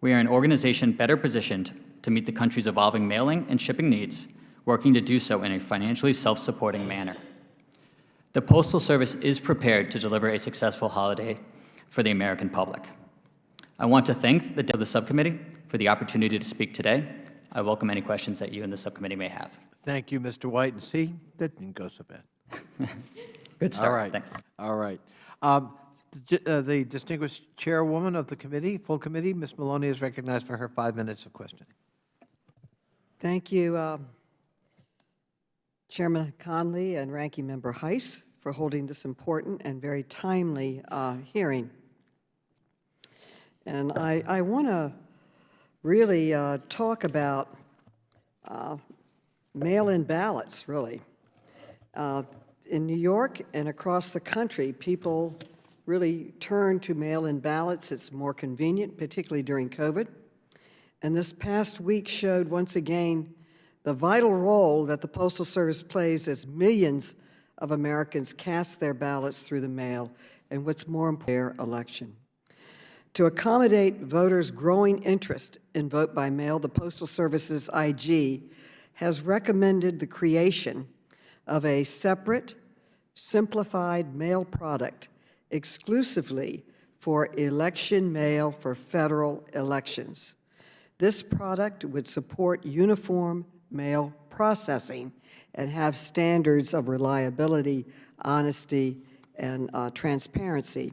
We are an organization better positioned to meet the country's evolving mailing and shipping needs, working to do so in a financially self-supporting manner. The Postal Service is prepared to deliver a successful holiday for the American public. I want to thank the subcommittee for the opportunity to speak today. I welcome any questions that you and the subcommittee may have. Thank you, Mr. White. And see, that didn't go so bad. Good start. All right. Thank you. All right. The distinguished chairwoman of the committee, full committee, Ms. Maloney, is recognized for her 5 minutes of questioning. Thank you, Chairman Conley and Ranking Member Heiss, for holding this important and very timely hearing. And I want to really talk about mail-in ballots, really. In New York and across the country, people really turn to mail-in ballots. It's more convenient, particularly during COVID. And this past week showed once again the vital role that the Postal Service plays as millions of Americans cast their ballots through the mail, and what's more important, their election. To accommodate voters' growing interest in vote by mail, the Postal Service's IG has recommended the creation of a separate, simplified mail product exclusively for election mail for federal elections. This product would support uniform mail processing and have standards of reliability, honesty, and transparency.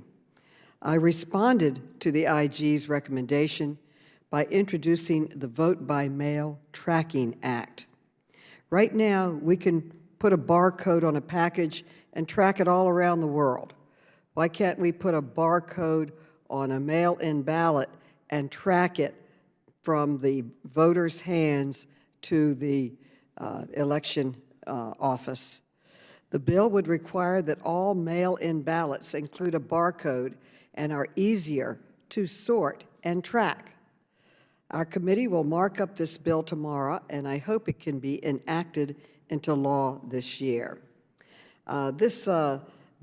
I responded to the IG's recommendation by introducing the Vote by Mail Tracking Act. Right now, we can put a barcode on a package and track it all around the world. Why can't we put a barcode on a mail-in ballot and track it from the voter's hands to the election office? The bill would require that all mail-in ballots include a barcode and are easier to sort and track. Our committee will mark up this bill tomorrow, and I hope it can be enacted into law this year. This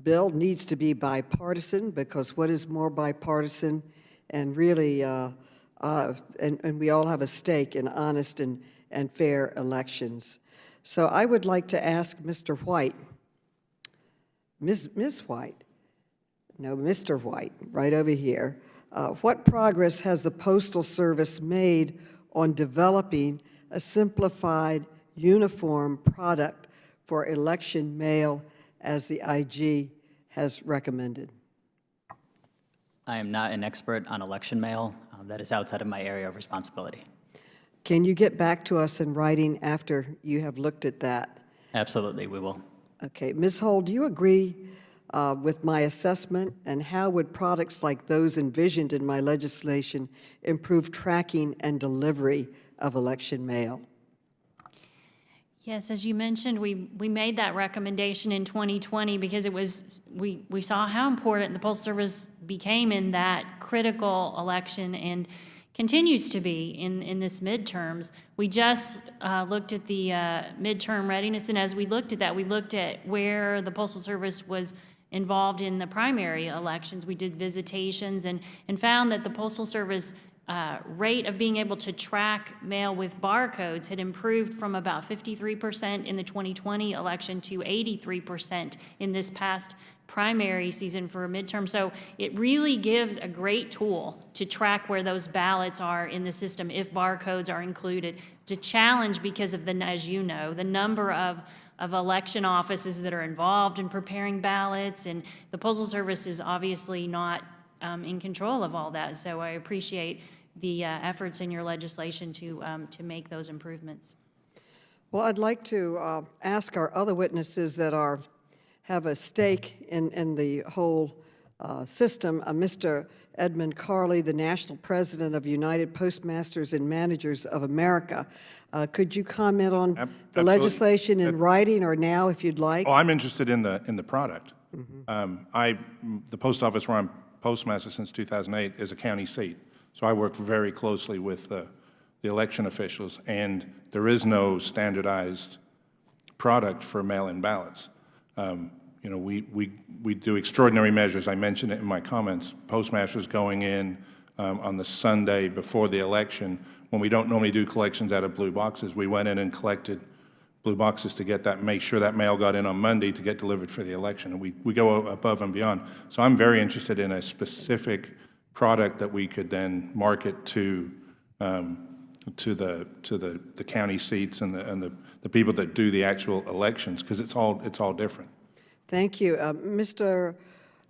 bill needs to be bipartisan, because what is more bipartisan and really, and we all have a stake in honest and fair elections. So I would like to ask Mr. White, Ms. White, no, Mr. White, right over here, what progress has the Postal Service made on developing a simplified, uniform product for election mail as the IG has recommended? I am not an expert on election mail. That is outside of my area of responsibility. Can you get back to us in writing after you have looked at that? Absolutely, we will. Okay. Ms. Hull, do you agree with my assessment, and how would products like those envisioned in my legislation improve tracking and delivery of election mail? Yes, as you mentioned, we made that recommendation in 2020 because it was we saw how important the Postal Service became in that critical election and continues to be in this midterms. We just looked at the midterm readiness, and as we looked at that, we looked at where the Postal Service was involved in the primary elections. We did visitations and found that the Postal Service rate of being able to track mail with barcodes had improved from about 53% in the 2020 election to 83% in this past primary season for a midterm. So it really gives a great tool to track where those ballots are in the system if barcodes are included. It's a challenge because of as you know, the number of election offices that are involved in preparing ballots, and the Postal Service is obviously not in control of all that. So I appreciate the efforts in your legislation to make those improvements. Well, I'd like to ask our other witnesses that have a stake in the whole system, Mr. Edmund Carley, the National President of United Postmasters and Managers of America. Could you comment on the Absolutely. legislation in writing or now, if you'd like? Oh, I'm interested in the product. The post office where I'm postmaster since 2008 is a county seat, so I work very closely with the election officials, and there is no standardized product for mail-in ballots. You know, we do extraordinary measures. I mentioned it in my comments. Postmasters going in on the Sunday before the election, when we don't normally do collections out of blue boxes, we went in and collected blue boxes to get that, make sure that mail got in on Monday to get delivered for the election. And we go above and beyond. So I'm very interested in a specific product that we could then market to the county seats and the people that do the actual elections, because it's all different. Thank you. Mr.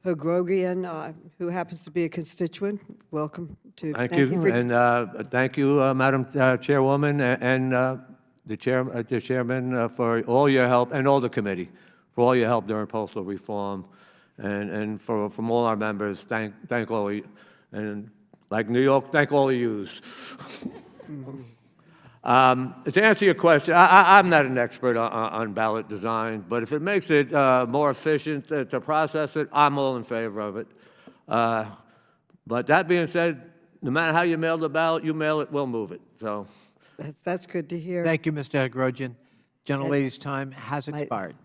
Hagrogian, who happens to be a constituent, welcome to. Thank you, and thank you, Madam Chairwoman, and the chairman for all your help, and all the committee for all your help during postal reform, and from all our members, thank all of you, and like New York, thank all of yous. To answer your question, I'm not an expert on ballot design, but if it makes it more efficient to process it, I'm all in favor of it. But that being said, no matter how you mail the ballot, you mail it, we'll move it. So That's good to hear. Thank you, Mr. Hagrogian. Gentlelady's time has expired.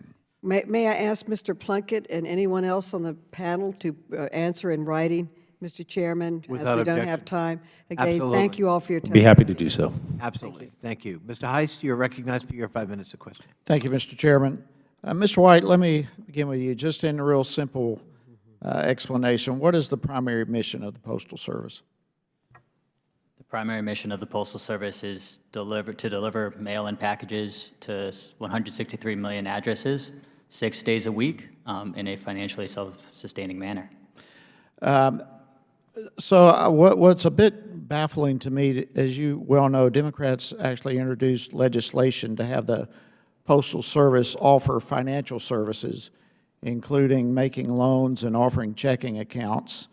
May I ask Mr. Plunkett and anyone else on the panel to answer in writing, Mr. Chairman, Without as we don't objection. have time? Again, Absolutely. thank you all for your time. Be happy to do so. Absolutely. Thank you. Mr. Heist, you're recognized for your 5 minutes of questioning. Thank you, Mr. Chairman. Mr. White, let me begin with you. Just in a real simple explanation, what is the primary mission of the Postal Service? The primary mission of the Postal Service is to deliver mail-in packages to 163 million addresses, 6 days a week, in a financially self-sustaining manner. So what's a bit baffling to me, as you well know, Democrats actually introduced legislation to have the Postal Service offer financial services, including making loans and offering checking accounts.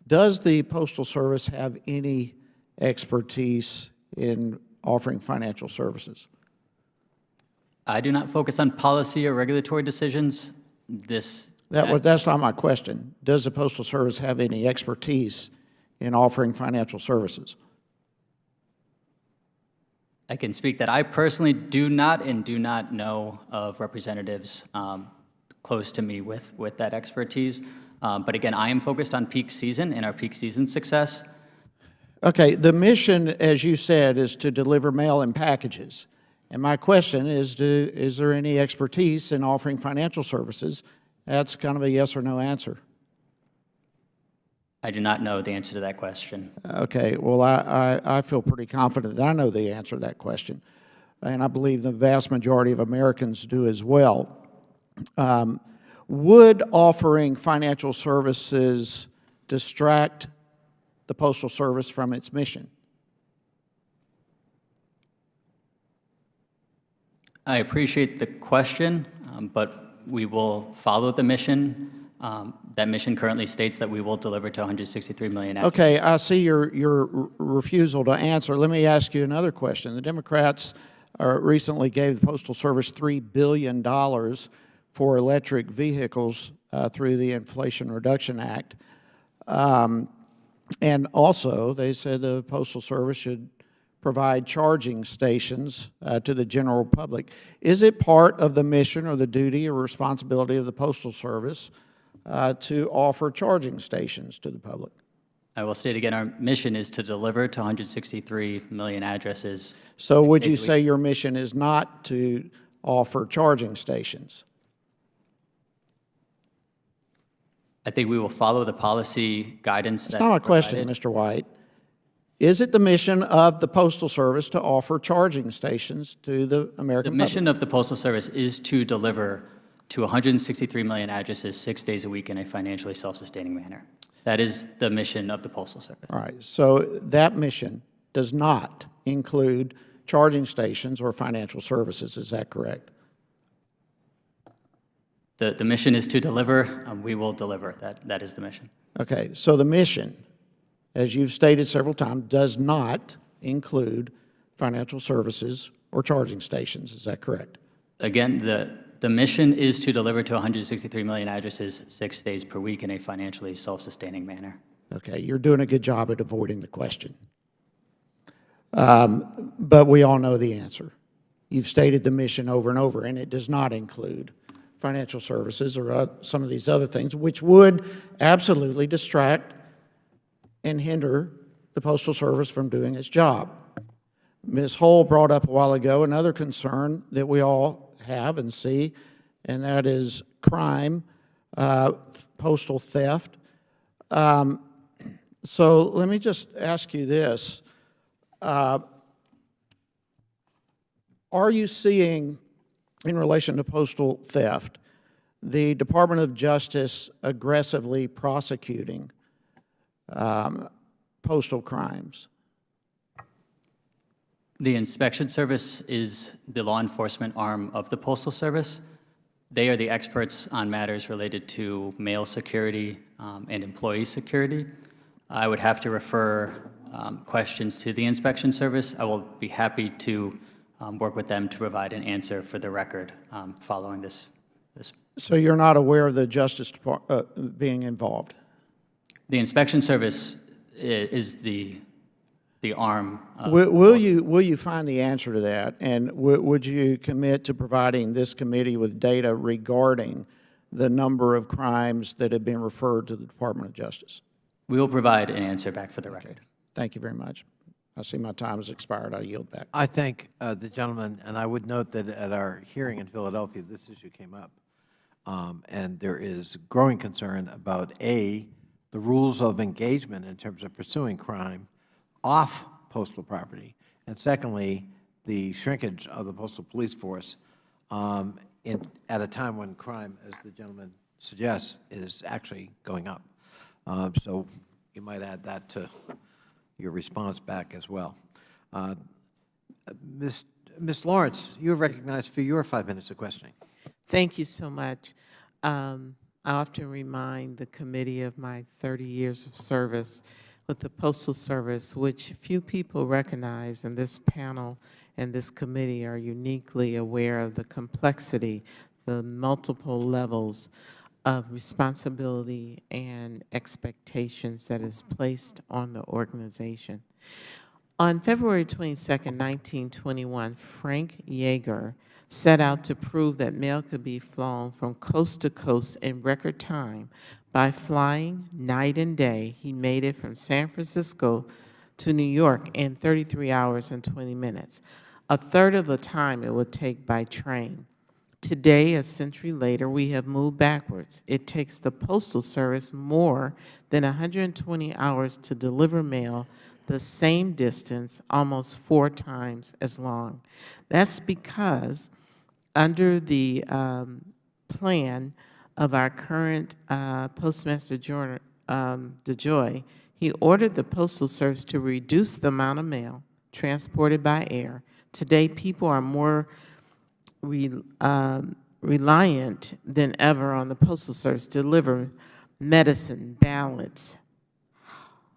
Does the Postal Service have any expertise in offering financial services? I do not focus on policy or regulatory decisions. That's not my question. Does the Postal Service have any expertise in offering financial services? I can speak that I personally do not know of representatives close to me with that expertise. But again, I am focused on peak season and our peak season success. Okay, the mission, as you said, is to deliver mail and packages. And my question is there any expertise in offering financial services? That's kind of a yes or no answer. I do not know the answer to that question. Okay, well, I feel pretty confident that I know the answer to that question. And I believe the vast majority of Americans do as well. Would offering financial services distract the Postal Service from its mission? I appreciate the question, but we will follow the mission. That mission currently states that we will deliver to 163 million addresses. Okay, I see your refusal to answer. Let me ask you another question. The Democrats recently gave the Postal Service $3 billion for electric vehicles through the Inflation Reduction Act. And also, they said the Postal Service should provide charging stations to the general public. Is it part of the mission or the duty or responsibility of the Postal Service to offer charging stations to the public? I will state again, our mission is to deliver to 163 million addresses. So would you say your mission is not to offer charging stations? I think we will follow the policy guidance that's That's not a question, Mr. White. Is it the mission of the Postal Service to offer charging stations to the American public? The mission of the Postal Service is to deliver to 163 million addresses 6 days a week in a financially self-sustaining manner. That is the mission of the Postal Service. All right, so that mission does not include charging stations or financial services, is that correct? The mission is to deliver. We will deliver. That is the mission. Okay, so the mission, as you've stated several times, does not include financial services or charging stations, is that correct? Again, the mission is to deliver to 163 million addresses 6 days per week in a financially self-sustaining manner. Okay, you're doing a good job at avoiding the question. But we all know the answer. You've stated the mission over and over, and it does not include financial services or some of these other things, which would absolutely distract and hinder the Postal Service from doing its job. Ms. Hull brought up a while ago another concern that we all have and see, and that is crime, postal theft. So let me just ask you this. Are you seeing, in relation to postal theft, the Department of Justice aggressively prosecuting postal crimes? The inspection service is the law enforcement arm of the Postal Service. They are the experts on matters related to mail security and employee security. I would have to refer questions to the inspection service. I will be happy to work with them to provide an answer for the record following this. So you're not aware of the Justice Department being involved? The inspection service is the arm. Will you find the answer to that? And would you commit to providing this committee with data regarding the number of crimes that have been referred to the Department of Justice? We will provide an answer back for the record. Thank you very much. I see my time has expired. I yield back. I thank the gentleman, and I would note that at our hearing in Philadelphia, this issue came up. And there is growing concern about, A, the rules of engagement in terms of pursuing crime off postal property, and secondly, the shrinkage of the postal police force at a time when crime, as the gentleman suggests, is actually going up. So you might add that to your response back as well. Ms. Lawrence, you are recognized for your 5 minutes of questioning. Thank you so much. I often remind the committee of my 30 years of service with the Postal Service, which few people recognize, and this panel and this committee are uniquely aware of the complexity, the multiple levels of responsibility and expectations that is placed on the organization. On February 22nd, 1921, Frank Yeager set out to prove that mail could be flown from coast to coast in record time by flying night and day. He made it from San Francisco to New York in 33 hours and 20 minutes, a third of the time it would take by train. Today, a century later, we have moved backwards. It takes the Postal Service more than 120 hours to deliver mail the same distance, almost 4 times as long. That's because under the plan of our current Postmaster DeJoy, he ordered the Postal Service to reduce the amount of mail transported by air. Today, people are more reliant than ever on the Postal Service to deliver medicine, ballots,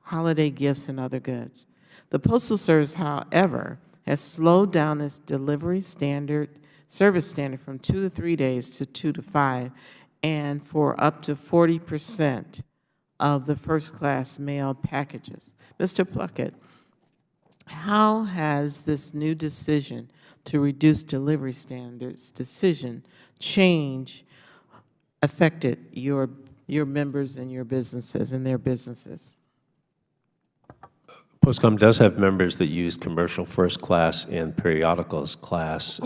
holiday gifts, and other goods. The Postal Service, however, has slowed down its delivery service standard from 2 to 3 days to 2 to 5, and for up to 40% of the first-class mail packages. Mr. Pluckett, how has this new decision to reduce delivery standards affected your members and your businesses and their businesses? Postcom does have members that use commercial first class and periodicals class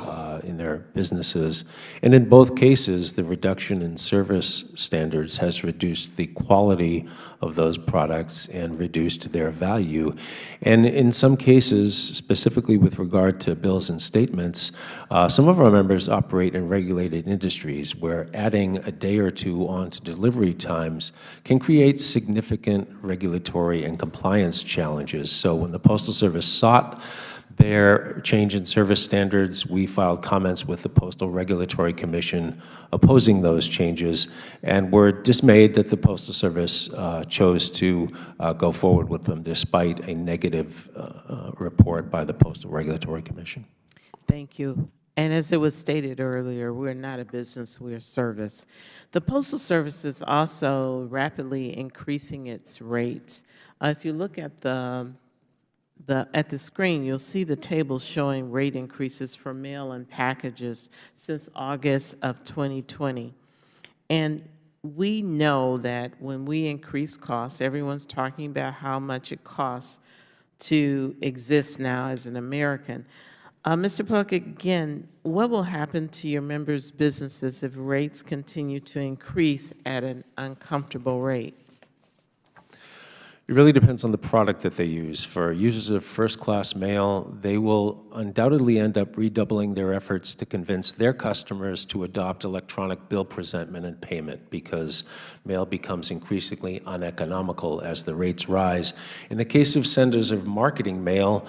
in their businesses. And in both cases, the reduction in service standards has reduced the quality of those products and reduced their value. And in some cases, specifically with regard to bills and statements, some of our members operate in regulated industries where adding a day or two on to delivery times can create significant regulatory and compliance challenges. So when the Postal Service sought their change in service standards, we filed comments with the Postal Regulatory Commission opposing those changes, and we're dismayed that the Postal Service chose to go forward with them despite a negative report by the Postal Regulatory Commission. Thank you. And as it was stated earlier, we're not a business, we're a service. The Postal Service is also rapidly increasing its rates. If you look at the screen, you'll see the table showing rate increases for mail and packages since August of 2020. And we know that when we increase costs, everyone's talking about how much it costs to exist now as an American. Mr. Pluckett, again, what will happen to your members' businesses if rates continue to increase at an uncomfortable rate? It really depends on the product that they use. For users of first-class mail, they will undoubtedly end up redoubling their efforts to convince their customers to adopt electronic bill presentment and payment because mail becomes increasingly uneconomical as the rates rise. In the case of senders of marketing mail,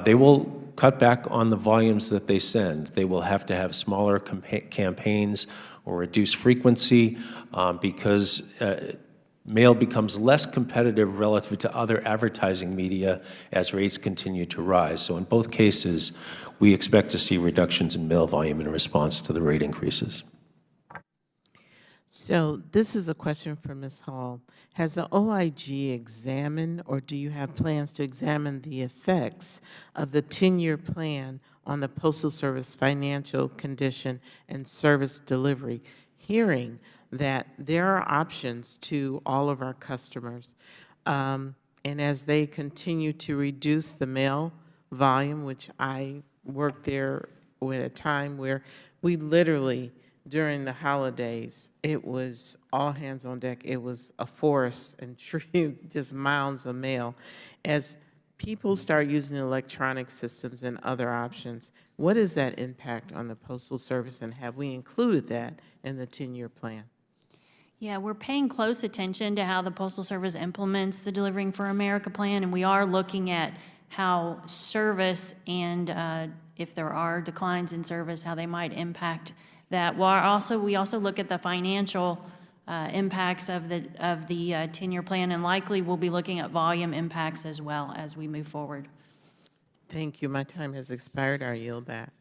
they will cut back on the volumes that they send. They will have to have smaller campaigns or reduce frequency because mail becomes less competitive relative to other advertising media as rates continue to rise. So in both cases, we expect to see reductions in mail volume in response to the rate increases. So this is a question for Ms. Hall. Has the OIG examined, or do you have plans to examine the effects of the 10-year plan on the Postal Service financial condition and service delivery, hearing that there are options to all of our customers, and as they continue to reduce the mail volume, which I worked there at a time where we literally, during the holidays, it was all hands on deck. It was a forest and tree, just mounds of mail. As people start using electronic systems and other options, what is that impact on the Postal Service, and have we included that in the 10-year plan? Yeah, we're paying close attention to how the Postal Service implements the Delivering for America plan, and we are looking at how service and if there are declines in service, how they might impact that. We also look at the financial impacts of the 10-year plan, and likely we'll be looking at volume impacts as well as we move forward. Thank you. My time has expired. I yield back.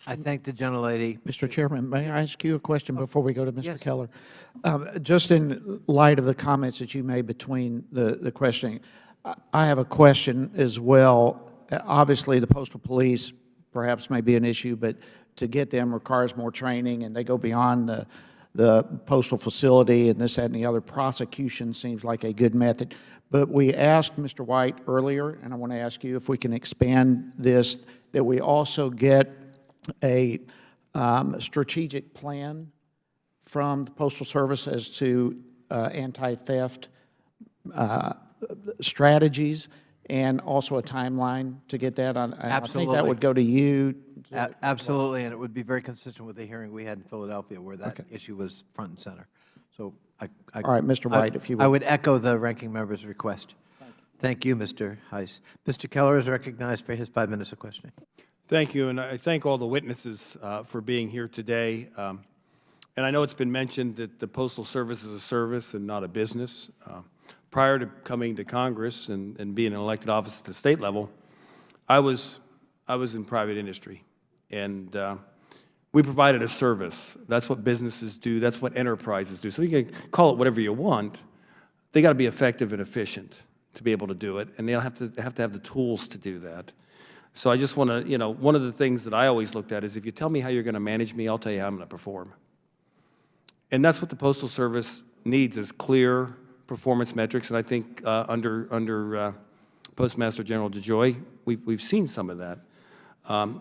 I thank the gentlelady. Mr. Chairman, may I ask you a question before we go to Mr. Keller? Just in light of the comments that you made between the questioning, I have a question as well. Obviously, the postal police perhaps may be an issue, but to get them requires more training, and they go beyond the postal facility and this, that, and the other. Prosecution seems like a good method. But we asked Mr. White earlier, and I want to ask you if we can expand this, that we also get a strategic plan from the Postal Service as to anti-theft strategies, and also a timeline to get that on. Absolutely. I think that would go to you. Absolutely, and it would be very consistent with the hearing we had in Philadelphia where that issue was front and center. So all right, Mr. White, if you would. I would echo the ranking member's request. Thank you, Mr. Heiss. Mr. Keller is recognized for his 5 minutes of questioning. Thank you, and I thank all the witnesses for being here today. And I know it's been mentioned that the Postal Service is a service and not a business. Prior to coming to Congress and being an elected office at the state level, I was in private industry, and we provided a service. That's what businesses do. That's what enterprises do. So you can call it whatever you want. They got to be effective and efficient to be able to do it, and they'll have to have the tools to do that. So I just want to, one of the things that I always looked at is if you tell me how you're going to manage me, I'll tell you how I'm going to perform. And that's what the Postal Service needs, is clear performance metrics. And I think under Postmaster General DeJoy, we've seen some of that.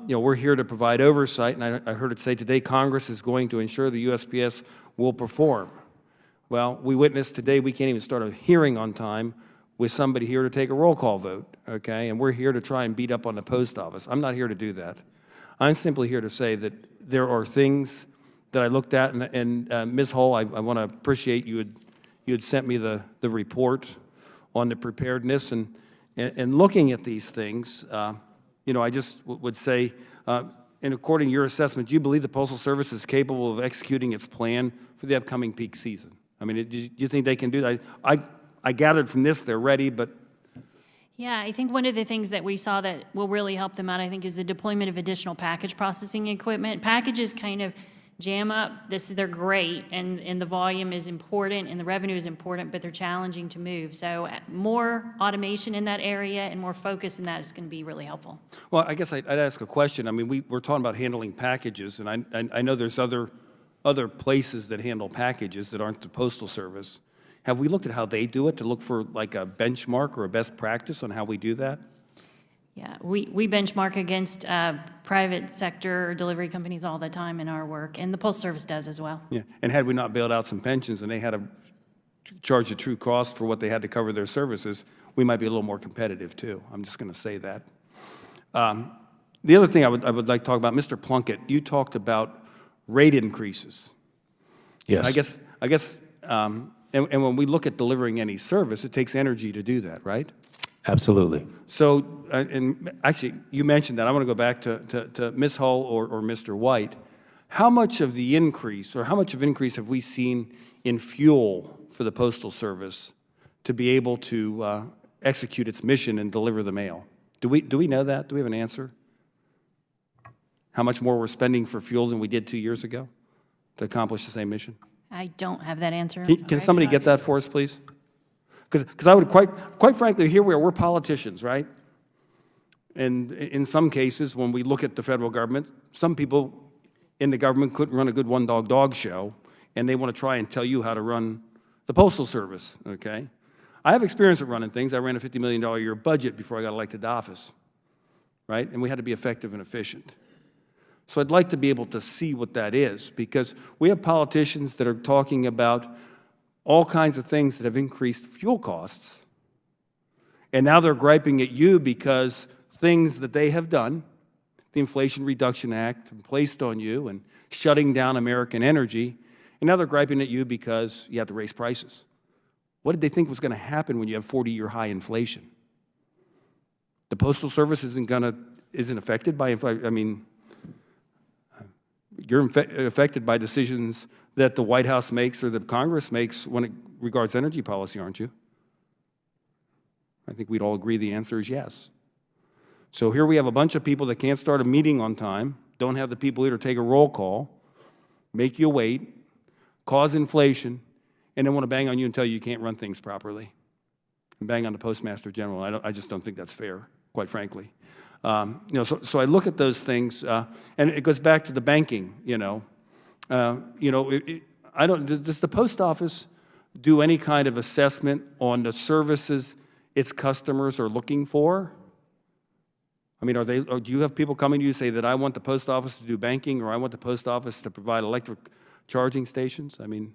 We're here to provide oversight, and I heard it say today Congress is going to ensure the USPS will perform. Well, we witnessed today we can't even start a hearing on time with somebody here to take a roll call vote, okay? And we're here to try and beat up on the post office. I'm not here to do that. I'm simply here to say that there are things that I looked at, and Ms. Hull, I want to appreciate you had sent me the report on the preparedness, and looking at these things, I just would say, and according to your assessment, do you believe the Postal Service is capable of executing its plan for the upcoming peak season? I mean, do you think they can do that? I gathered from this they're ready, but... Yeah, I think one of the things that we saw that will really help them out, I think, is the deployment of additional package processing equipment. Packages kind of jam up. They're great, and the volume is important, and the revenue is important, but they're challenging to move. So more automation in that area and more focus in that is going to be really helpful. Well, I guess I'd ask a question. I mean, we're talking about handling packages, and I know there's other places that handle packages that aren't the Postal Service. Have we looked at how they do it to look for like a benchmark or a best practice on how we do that? Yeah, we benchmark against private sector delivery companies all the time in our work, and the Postal Service does as well. Yeah, and had we not bailed out some pensions and they had to charge the true cost for what they had to cover their services, we might be a little more competitive too. I'm just going to say that. The other thing I would like to talk about, Mr. Plunkett, you talked about rate increases. Yes. I guess, and when we look at delivering any service, it takes energy to do that, right? Absolutely. So, and actually, you mentioned that. I want to go back to Ms. Hull or Mr. White. How much of the increase, or how much of increase have we seen in fuel for the Postal Service to be able to execute its mission and deliver the mail? Do we know that? Do we have an answer? How much more we're spending for fuel than we did 2 years ago to accomplish the same mission? I don't have that answer. Can somebody get that for us, please? Because I would quite frankly, here we are, we're politicians, right? And in some cases, when we look at the federal government, some people in the government couldn't run a good one-dog show, and they want to try and tell you how to run the Postal Service, okay? I have experience at running things. I ran a $50 million a year budget before I got elected to office, right? And we had to be effective and efficient. So I'd like to be able to see what that is, because we have politicians that are talking about all kinds of things that have increased fuel costs, and now they're griping at you because things that they have done, the Inflation Reduction Act placed on you and shutting down American energy, and now they're griping at you because you have to raise prices. What did they think was going to happen when you have 40-year high inflation? The Postal Service isn't affected by inflation. I mean, you're affected by decisions that the White House makes or that Congress makes when it regards energy policy, aren't you? I think we'd all agree the answer is yes. So here we have a bunch of people that can't start a meeting on time, don't have the people here to take a roll call, make you wait, cause inflation, and then want to bang on you and tell you you can't run things properly, and bang on the Postmaster General. I just don't think that's fair, quite frankly. So I look at those things, and it goes back to the banking. Does the post office do any kind of assessment on the services its customers are looking for? I mean, do you have people coming to you say that I want the post office to do banking, or I want the post office to provide electric charging stations? I mean,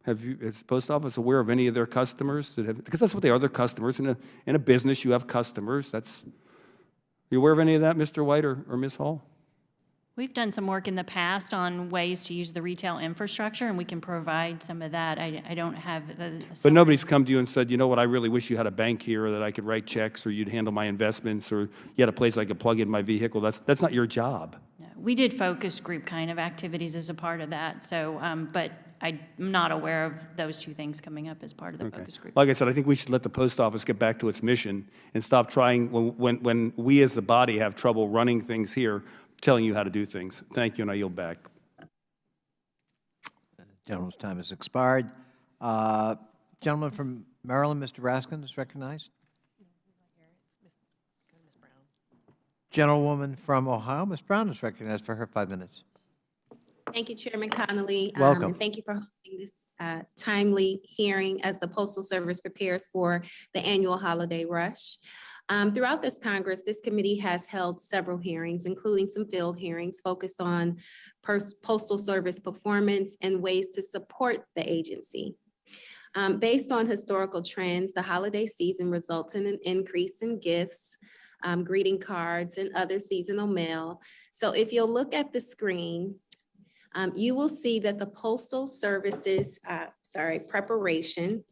is the post office aware of any of their customers that have? Because that's what they are. They're customers. In a business, you have customers. You aware of any of that, Mr. White or Ms. Hall? We've done some work in the past on ways to use the retail infrastructure, and we can provide some of that. I don't have the... But nobody's come to you and said, you know what, I really wish you had a bank here, or that I could write checks, or you'd handle my investments, or you had a place I could plug in my vehicle. That's not your job. No, we did focus group kind of activities as a part of that, so, but I'm not aware of those two things coming up as part of the focus group. Like I said, I think we should let the post office get back to its mission and stop trying, when we as the body have trouble running things here, telling you how to do things. Thank you, and I yield back. The gentleman's time has expired. Gentleman from Maryland, Mr. Raskin, is recognized. Gentlewoman from Ohio, Ms. Brown, is recognized for her 5 minutes. Thank you, Chairman Connolly. Welcome. And thank you for hosting this timely hearing as the Postal Service prepares for the annual holiday rush. Throughout this Congress, this committee has held several hearings, including some field hearings focused on Postal Service performance and ways to support the agency. Based on historical trends, the holiday season results in an increase in gifts, greeting cards, and other seasonal mail. So if you'll look at the screen, you will see that the Postal Service's preparation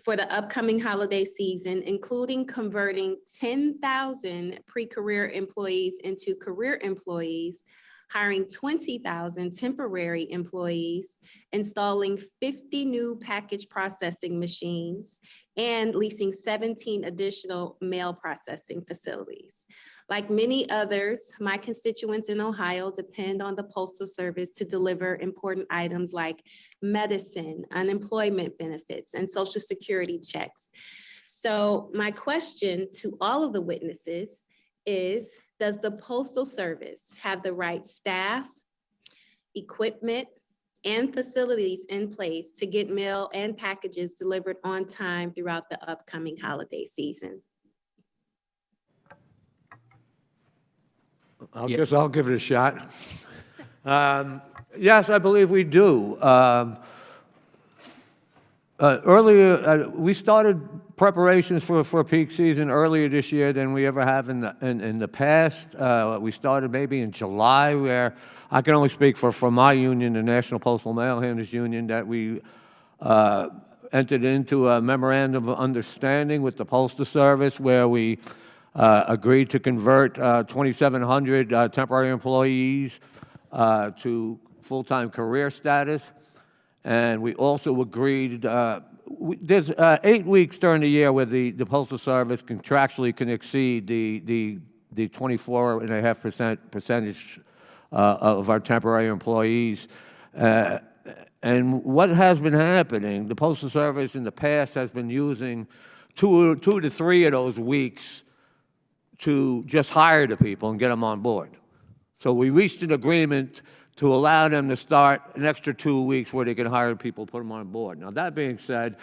for the upcoming holiday season, including converting 10,000 pre-career employees into career employees, hiring 20,000 temporary employees, installing 50 new package processing machines, and leasing 17 additional mail processing facilities. Like many others, my constituents in Ohio depend on the Postal Service to deliver important items like medicine, unemployment benefits, and Social Security checks. So my question to all of the witnesses is, does the Postal Service have the right staff, equipment, and facilities in place to get mail and packages delivered on time throughout the upcoming holiday season? I'll give it a shot. Yes, I believe we do. Earlier, we started preparations for peak season earlier this year than we ever have in the past. We started maybe in July, where I can only speak for my union, the National Postal Mail Handlers Union, that we entered into a memorandum of understanding with the Postal Service where we agreed to convert 2,700 temporary employees to full-time career status. And we also agreed, there's 8 weeks during the year where the Postal Service contractually can exceed the 24.5% percentage of our temporary employees. And what has been happening, the Postal Service in the past has been using two to three of those weeks to just hire the people and get them on board. So we reached an agreement to allow them to start an extra 2 weeks where they can hire people, put them on board. Now, that being said,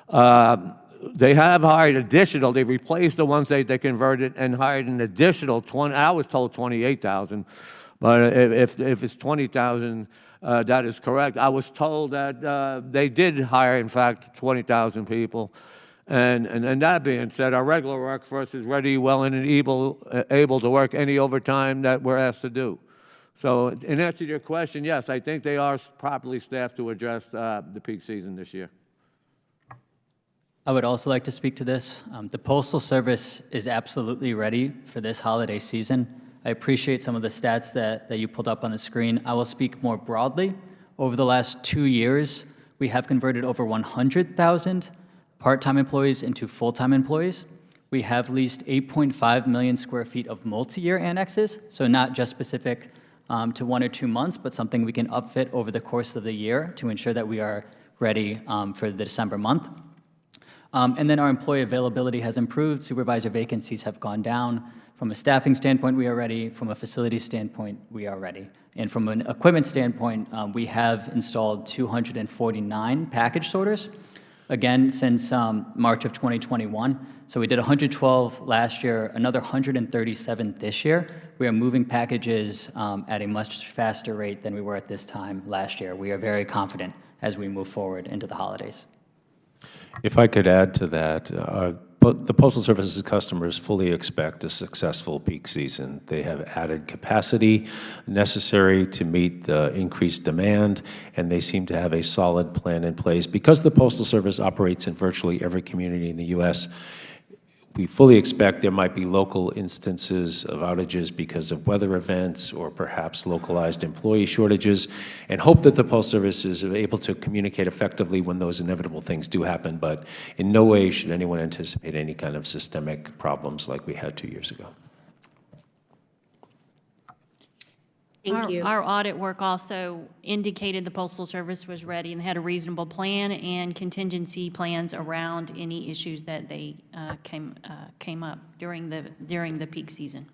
they have hired additional, they replaced the ones they converted and hired an additional 20, I was told 28,000, but if it's 20,000, that is correct. I was told that they did hire, in fact, 20,000 people. And that being said, our regular workforce is ready, willing, and able to work any overtime that we're asked to do. So in answer to your question, yes, I think they are properly staffed to address the peak season this year. I would also like to speak to this. The Postal Service is absolutely ready for this holiday season. I appreciate some of the stats that you pulled up on the screen. I will speak more broadly. Over the last 2 years, we have converted over 100,000 part-time employees into full-time employees. We have leased 8.5 million square feet of multi-year annexes, so not just specific to 1 or 2 months, but something we can upfit over the course of the year to ensure that we are ready for the December month. And then our employee availability has improved. Supervisor vacancies have gone down. From a staffing standpoint, we are ready. From a facility standpoint, we are ready. And from an equipment standpoint, we have installed 249 package sorters, again, since March of 2021. So we did 112 last year, another 137 this year. We are moving packages at a much faster rate than we were at this time last year. We are very confident as we move forward into the holidays. If I could add to that, the Postal Service's customers fully expect a successful peak season. They have added capacity necessary to meet the increased demand, and they seem to have a solid plan in place. Because the Postal Service operates in virtually every community in the U.S., we fully expect there might be local instances of outages because of weather events or perhaps localized employee shortages, and hope that the Postal Service is able to communicate effectively when those inevitable things do happen. But in no way should anyone anticipate any kind of systemic problems like we had 2 years ago. Thank you. Our audit work also indicated the Postal Service was ready and had a reasonable plan and contingency plans around any issues that they came up during the peak season.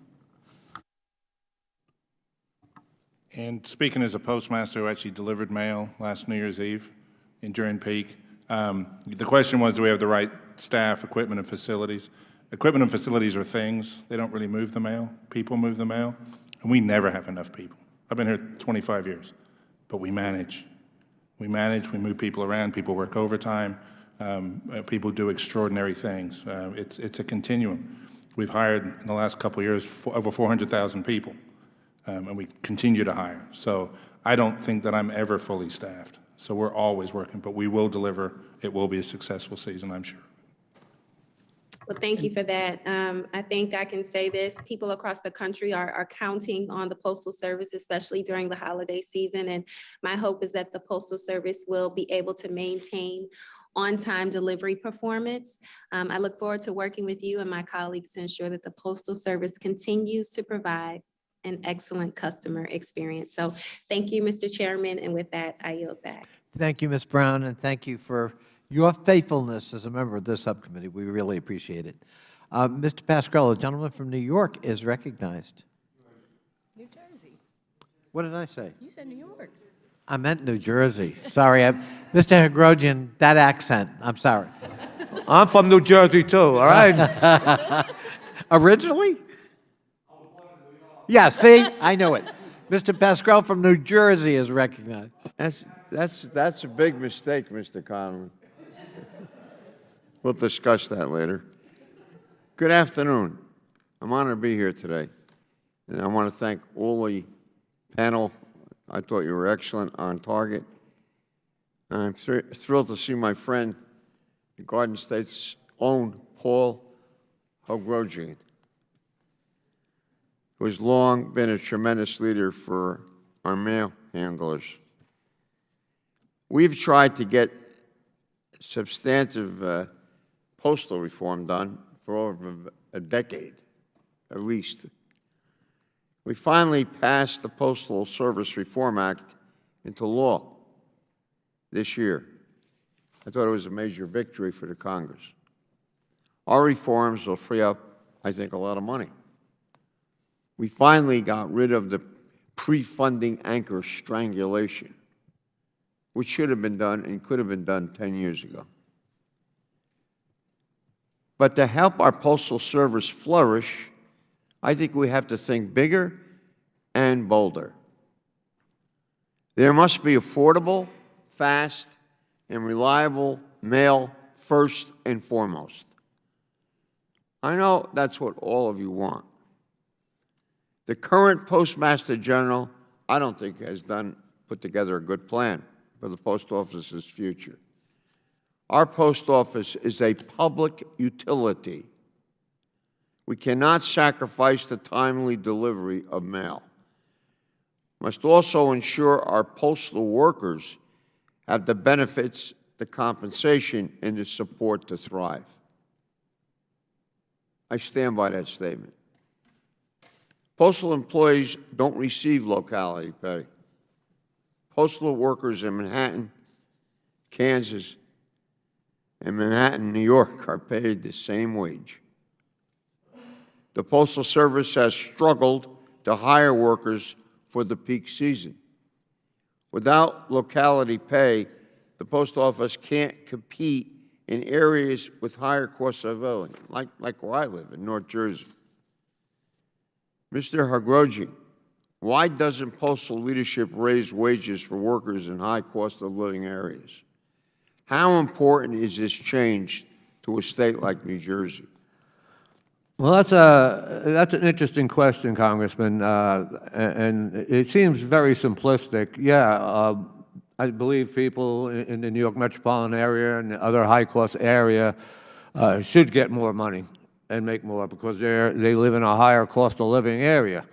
And speaking as a postmaster who actually delivered mail last New Year's Eve and during peak, the question was, do we have the right staff, equipment, and facilities? Equipment and facilities are things. They don't really move the mail. People move the mail. And we never have enough people. I've been here 25 years, but we manage. We manage, we move people around, people work overtime, people do extraordinary things. It's a continuum. We've hired in the last couple of years over 400,000 people, and we continue to hire. So I don't think that I'm ever fully staffed. So we're always working, but we will deliver. It will be a successful season, I'm sure. Well, thank you for that. I think I can say this, people across the country are counting on the Postal Service, especially during the holiday season. And my hope is that the Postal Service will be able to maintain on-time delivery performance. I look forward to working with you and my colleagues to ensure that the Postal Service continues to provide an excellent customer experience. So thank you, Mr. Chairman. And with that, I yield back. Thank you, Ms. Brown, and thank you for your faithfulness as a member of this subcommittee. We really appreciate it. Mr. Pasquale, a gentleman from New York, is recognized. New Jersey. What did I say? You said New York. I meant New Jersey. Sorry. Mr. Hagrogian, that accent. I'm sorry. I'm from New Jersey, too, all right? Originally? Yeah, see? I know it. Mr. Pascal from New Jersey is recognized. That's a big mistake, Mr. Connolly. We'll discuss that later. Good afternoon. I'm honored to be here today. And I want to thank all the panel. I thought you were excellent, on target. And I'm thrilled to see my friend, the Garden State's own Paul Hogrodian, who has long been a tremendous leader for our mail handlers. We've tried to get substantive postal reform done for over a decade, at least. We finally passed the Postal Service Reform Act into law this year. I thought it was a major victory for the Congress. Our reforms will free up, I think, a lot of money. We finally got rid of the pre-funding anchor strangulation, which should have been done and could have been done 10 years ago. But to help our Postal Service flourish, I think we have to think bigger and bolder. There must be affordable, fast, and reliable mail first and foremost. I know that's what all of you want. The current Postmaster General, I don't think, has put together a good plan for the Post Office's future. Our Post Office is a public utility. We cannot sacrifice the timely delivery of mail. Must also ensure our postal workers have the benefits, the compensation, and the support to thrive. I stand by that statement. Postal employees don't receive locality pay. Postal workers in Manhattan, Kansas, and Manhattan, New York are paid the same wage. The Postal Service has struggled to hire workers for the peak season. Without locality pay, the Post Office can't compete in areas with higher costs of living, like where I live in North Jersey. Mr. Hogrodian, why doesn't postal leadership raise wages for workers in high cost of living areas? How important is this change to a state like New Jersey? Well, that's an interesting question, Congressman, and it seems very simplistic. Yeah, I believe people in the New York metropolitan area and the other high-cost area should get more money and make more because they live in a higher cost of living area.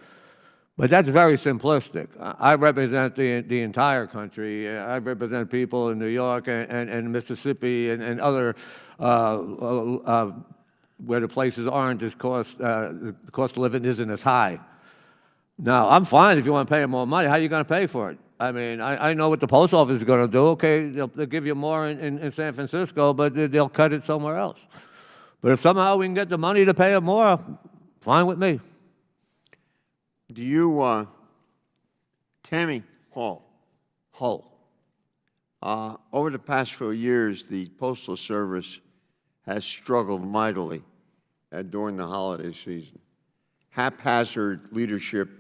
But that's very simplistic. I represent the entire country. I represent people in New York and Mississippi and other where the places aren't as the cost of living isn't as high. Now, I'm fine if you want to pay them more money. How are you going to pay for it? I mean, I know what the post office is going to do. Okay, they'll give you more in San Francisco, but they'll cut it somewhere else. But if somehow we can get the money to pay them more, fine with me. Do you, Tammy Hull, over the past few years, the Postal Service has struggled mightily during the holiday season. Haphazard leadership,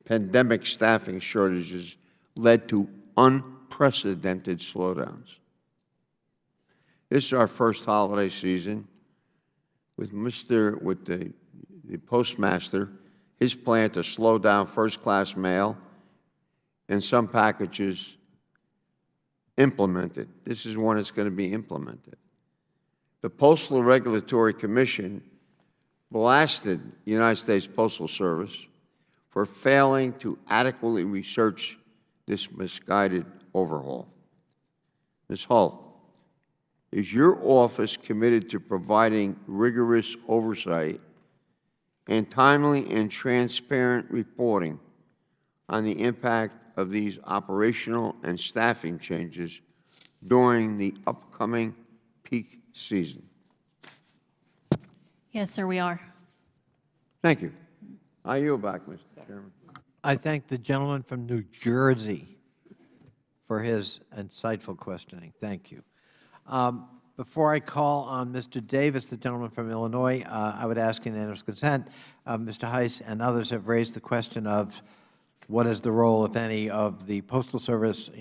pandemic staffing shortages led to unprecedented slowdowns. This is our first holiday season with the Postmaster, his plan to slow down first-class mail and some packages implemented. This is one that's going to be implemented. The Postal Regulatory Commission blasted the United States Postal Service for failing to adequately research this misguided overhaul. Ms. Hull, is your office committed to providing rigorous oversight and timely and transparent reporting on the impact of these operational and staffing changes during the upcoming peak season? Yes, sir, we are. Thank you. I yield back, Mr. Chairman. I thank the gentleman from New Jersey for his insightful questioning. Thank you. Before I call on Mr. Davis, the gentleman from Illinois, I would ask unanimous consent. Mr. Heiss and others have raised the question of What is the role, if any, of the Postal Service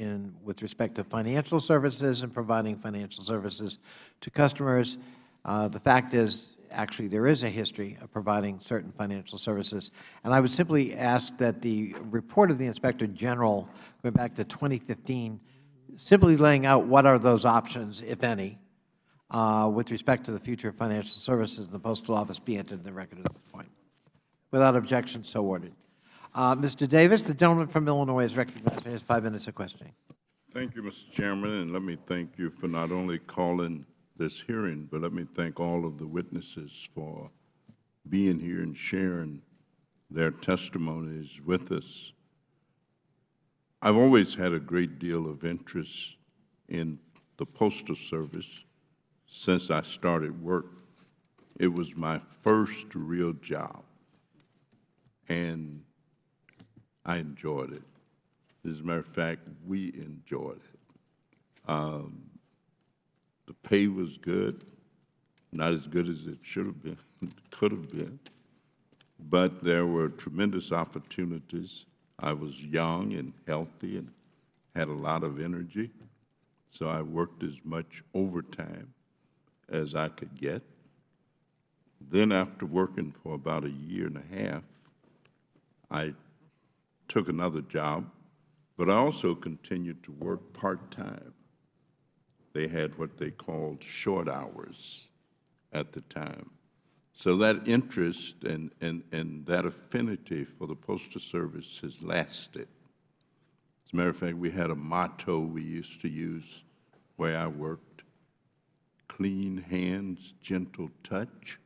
with respect to financial services and providing financial services to customers? The fact is, actually, there is a history of providing certain financial services. And I would simply ask that the report of the Inspector General, going back to 2015, simply laying out what are those options, if any, with respect to the future of financial services in the Postal Office, be entered in the record at this point. Without objection, so ordered. Mr. Davis, the gentleman from Illinois is recognized for his 5 minutes of questioning. Thank you, Mr. Chairman, and let me thank you for not only calling this hearing, but let me thank all of the witnesses for being here and sharing their testimonies with us. I've always had a great deal of interest in the Postal Service since I started work. It was my first real job, and I enjoyed it. As a matter of fact, we enjoyed it. The pay was good, not as good as it should have been, could have been, but there were tremendous opportunities. I was young and healthy and had a lot of energy, so I worked as much overtime as I could get. Then after working for about a year and a half, I took another job, but I also continued to work part-time. They had what they called short hours at the time. So that interest and that affinity for the Postal Service has lasted. As a matter of fact, we had a motto we used to use where I worked: clean hands, gentle touch,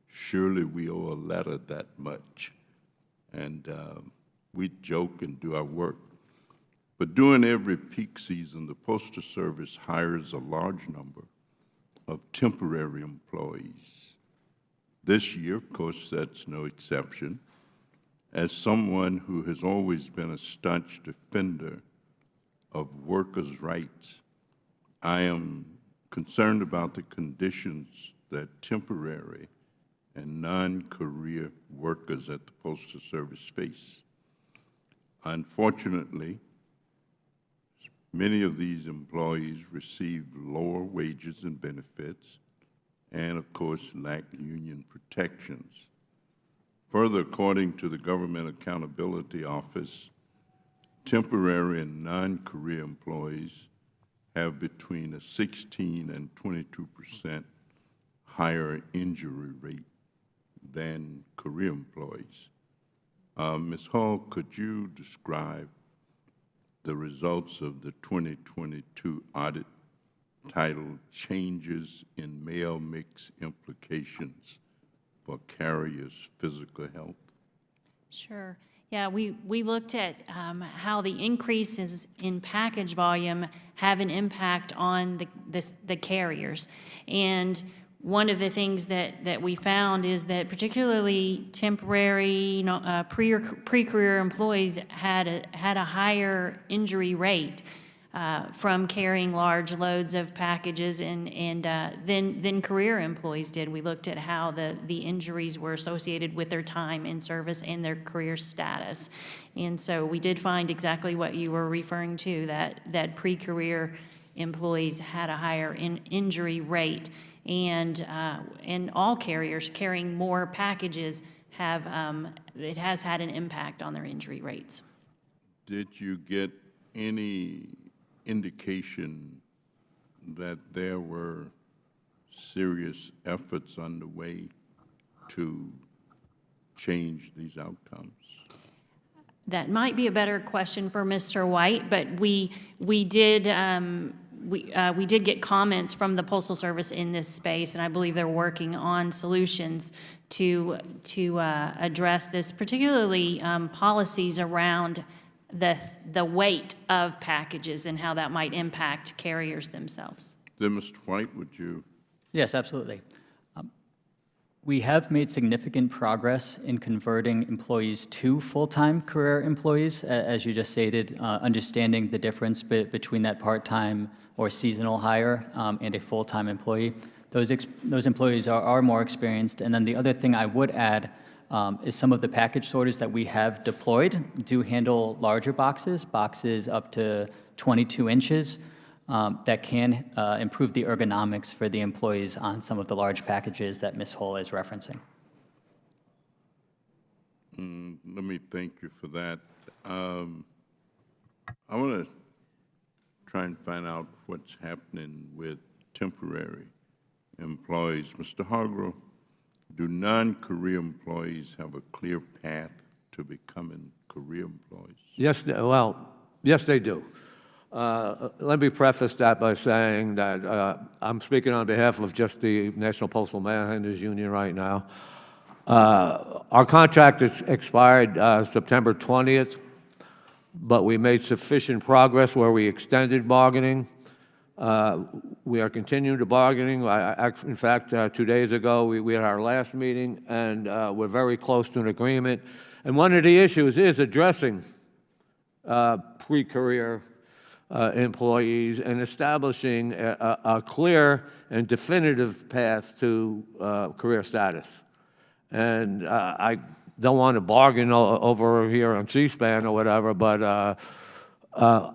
surely we owe a letter that much. And we joke and do our work. But during every peak season, the Postal Service hires a large number of temporary employees. This year, of course, that's no exception. As someone who has always been a staunch defender of workers' rights, I am concerned about the conditions that temporary and non-career workers at the Postal Service face. Unfortunately, many of these employees receive lower wages and benefits and, of course, lack union protections. Further, according to the Government Accountability Office, temporary and non-career employees have between a 16 and 22% higher injury rate than career employees. Ms. Hall, could you describe the results of the 2022 audit titled Changes in Mail Mix Implications for Carriers' Physical Health? Sure. Yeah, we looked at how the increases in package volume have an impact on the carriers. And one of the things that we found is that particularly temporary, pre-career employees had a higher injury rate from carrying large loads of packages than career employees did. We looked at how the injuries were associated with their time in service and their career status. And so we did find exactly what you were referring to, that pre-career employees had a higher injury rate. And all carriers carrying more packages it has had an impact on their injury rates. Did you get any indication that there were serious efforts underway to change these outcomes? That might be a better question for Mr. White, but we did get comments from the Postal Service in this space, and I believe they're working on solutions to address this, particularly policies around the weight of packages and how that might impact carriers themselves. Then, Mr. White, would you? Yes, absolutely. We have made significant progress in converting employees to full-time career employees, as you just stated, understanding the difference between that part-time or seasonal hire and a full-time employee. Those employees are more experienced. And then the other thing I would add is some of the package sorters that we have deployed do handle larger boxes up to 22 inches, that can improve the ergonomics for the employees on some of the large packages that Ms. Hull is referencing. Let me thank you for that. I want to try and find out what's happening with temporary employees. Mr. Hargrove, do non-career employees have a clear path to becoming career employees? Yes, yes, they do. Let me preface that by saying that I'm speaking on behalf of just the National Postal Mailhandlers Union right now. Our contract is expired September 20th, but we made sufficient progress where we extended bargaining. We are continuing to bargaining. In fact, 2 days ago, we had our last meeting, and we're very close to an agreement. And one of the issues is addressing pre-career employees and establishing a clear and definitive path to career status. And I don't want to bargain over here on C-SPAN or whatever, but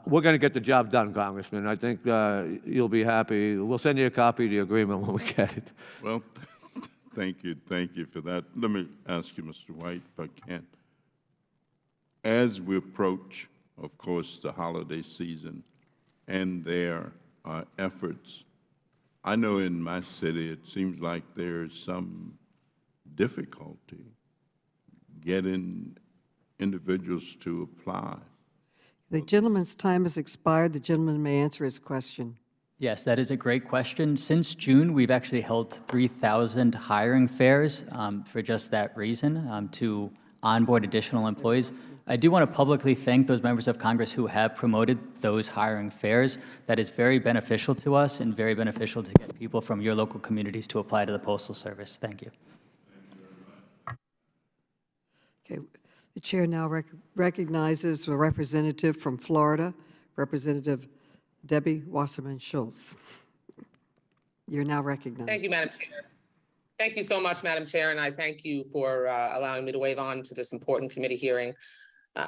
we're going to get the job done, Congressman. I think you'll be happy. We'll send you a copy of the agreement when we get it. Well, thank you for that. Let me ask you, Mr. White, if I can. As we approach, of course, the holiday season and their efforts, I know in my city it seems like there's some difficulty getting individuals to apply. The gentleman's time has expired. The gentleman may answer his question. Yes, that is a great question. Since June, we've actually held 3,000 hiring fairs for just that reason, to onboard additional employees. I do want to publicly thank those members of Congress who have promoted those hiring fairs. That is very beneficial to us and very beneficial to get people from your local communities to apply to the Postal Service. Thank you. Okay. The chair now recognizes the representative from Florida, Representative Debbie Wasserman Schultz. You're now recognized. Thank you, Madam Chair. Thank you so much, Madam Chair, and I thank you for allowing me to wave on to this important committee hearing.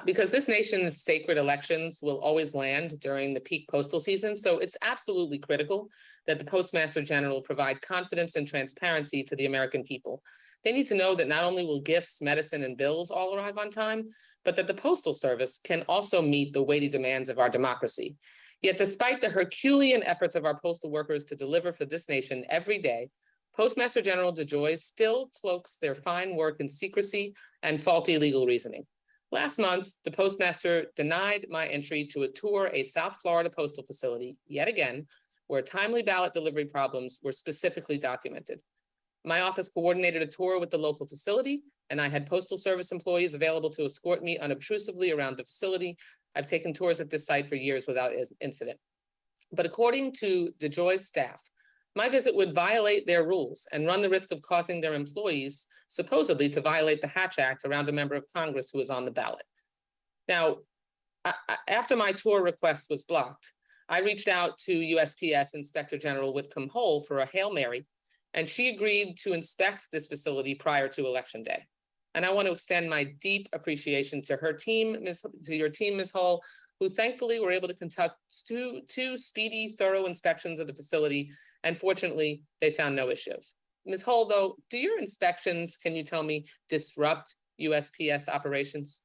Because this nation's sacred elections will always land during the peak postal season, so it's absolutely critical that the Postmaster General provide confidence and transparency to the American people. They need to know that not only will gifts, medicine, and bills all arrive on time, but that the Postal Service can also meet the weighty demands of our democracy. Yet despite the Herculean efforts of our postal workers to deliver for this nation every day, Postmaster General DeJoy still cloaks their fine work in secrecy and faulty legal reasoning. Last month, the Postmaster denied my entry to tour a South Florida postal facility, yet again, where timely ballot delivery problems were specifically documented. My office coordinated a tour with the local facility, and I had Postal Service employees available to escort me unobtrusively around the facility. I've taken tours at this site for years without incident. But according to DeJoy's staff, my visit would violate their rules and run the risk of causing their employees supposedly to violate the Hatch Act around a member of Congress who is on the ballot. Now, after my tour request was blocked, I reached out to USPS Inspector General Whitcomb Hull for a Hail Mary, and she agreed to inspect this facility prior to Election Day. And I want to extend my deep appreciation to her team, to your team, Ms. Hull, who thankfully were able to conduct two speedy, thorough inspections of the facility, and fortunately, they found no issues. Ms. Hull, though, do your inspections, can you tell me, disrupt USPS operations?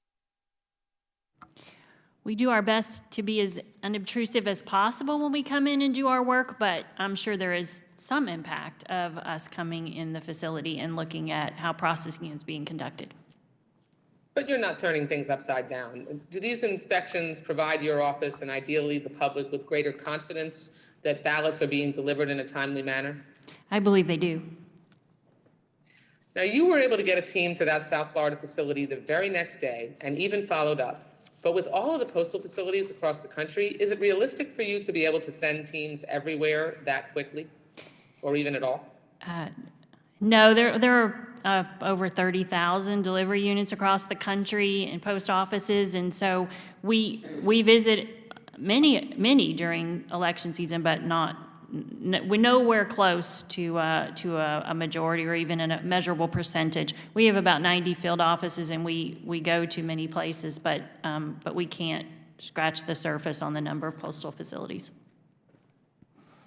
We do our best to be as unobtrusive as possible when we come in and do our work, but I'm sure there is some impact of us coming in the facility and looking at how processing is being conducted. But you're not turning things upside down. Do these inspections provide your office and ideally the public with greater confidence that ballots are being delivered in a timely manner? I believe they do. Now, you were able to get a team to that South Florida facility the very next day and even followed up. But with all of the postal facilities across the country, is it realistic for you to be able to send teams everywhere that quickly or even at all? No, there are over 30,000 delivery units across the country and post offices, and so we visit many during election season, but not we're nowhere close to a majority or even a measurable percentage. We have about 90 field offices, and we go to many places, but we can't scratch the surface on the number of postal facilities.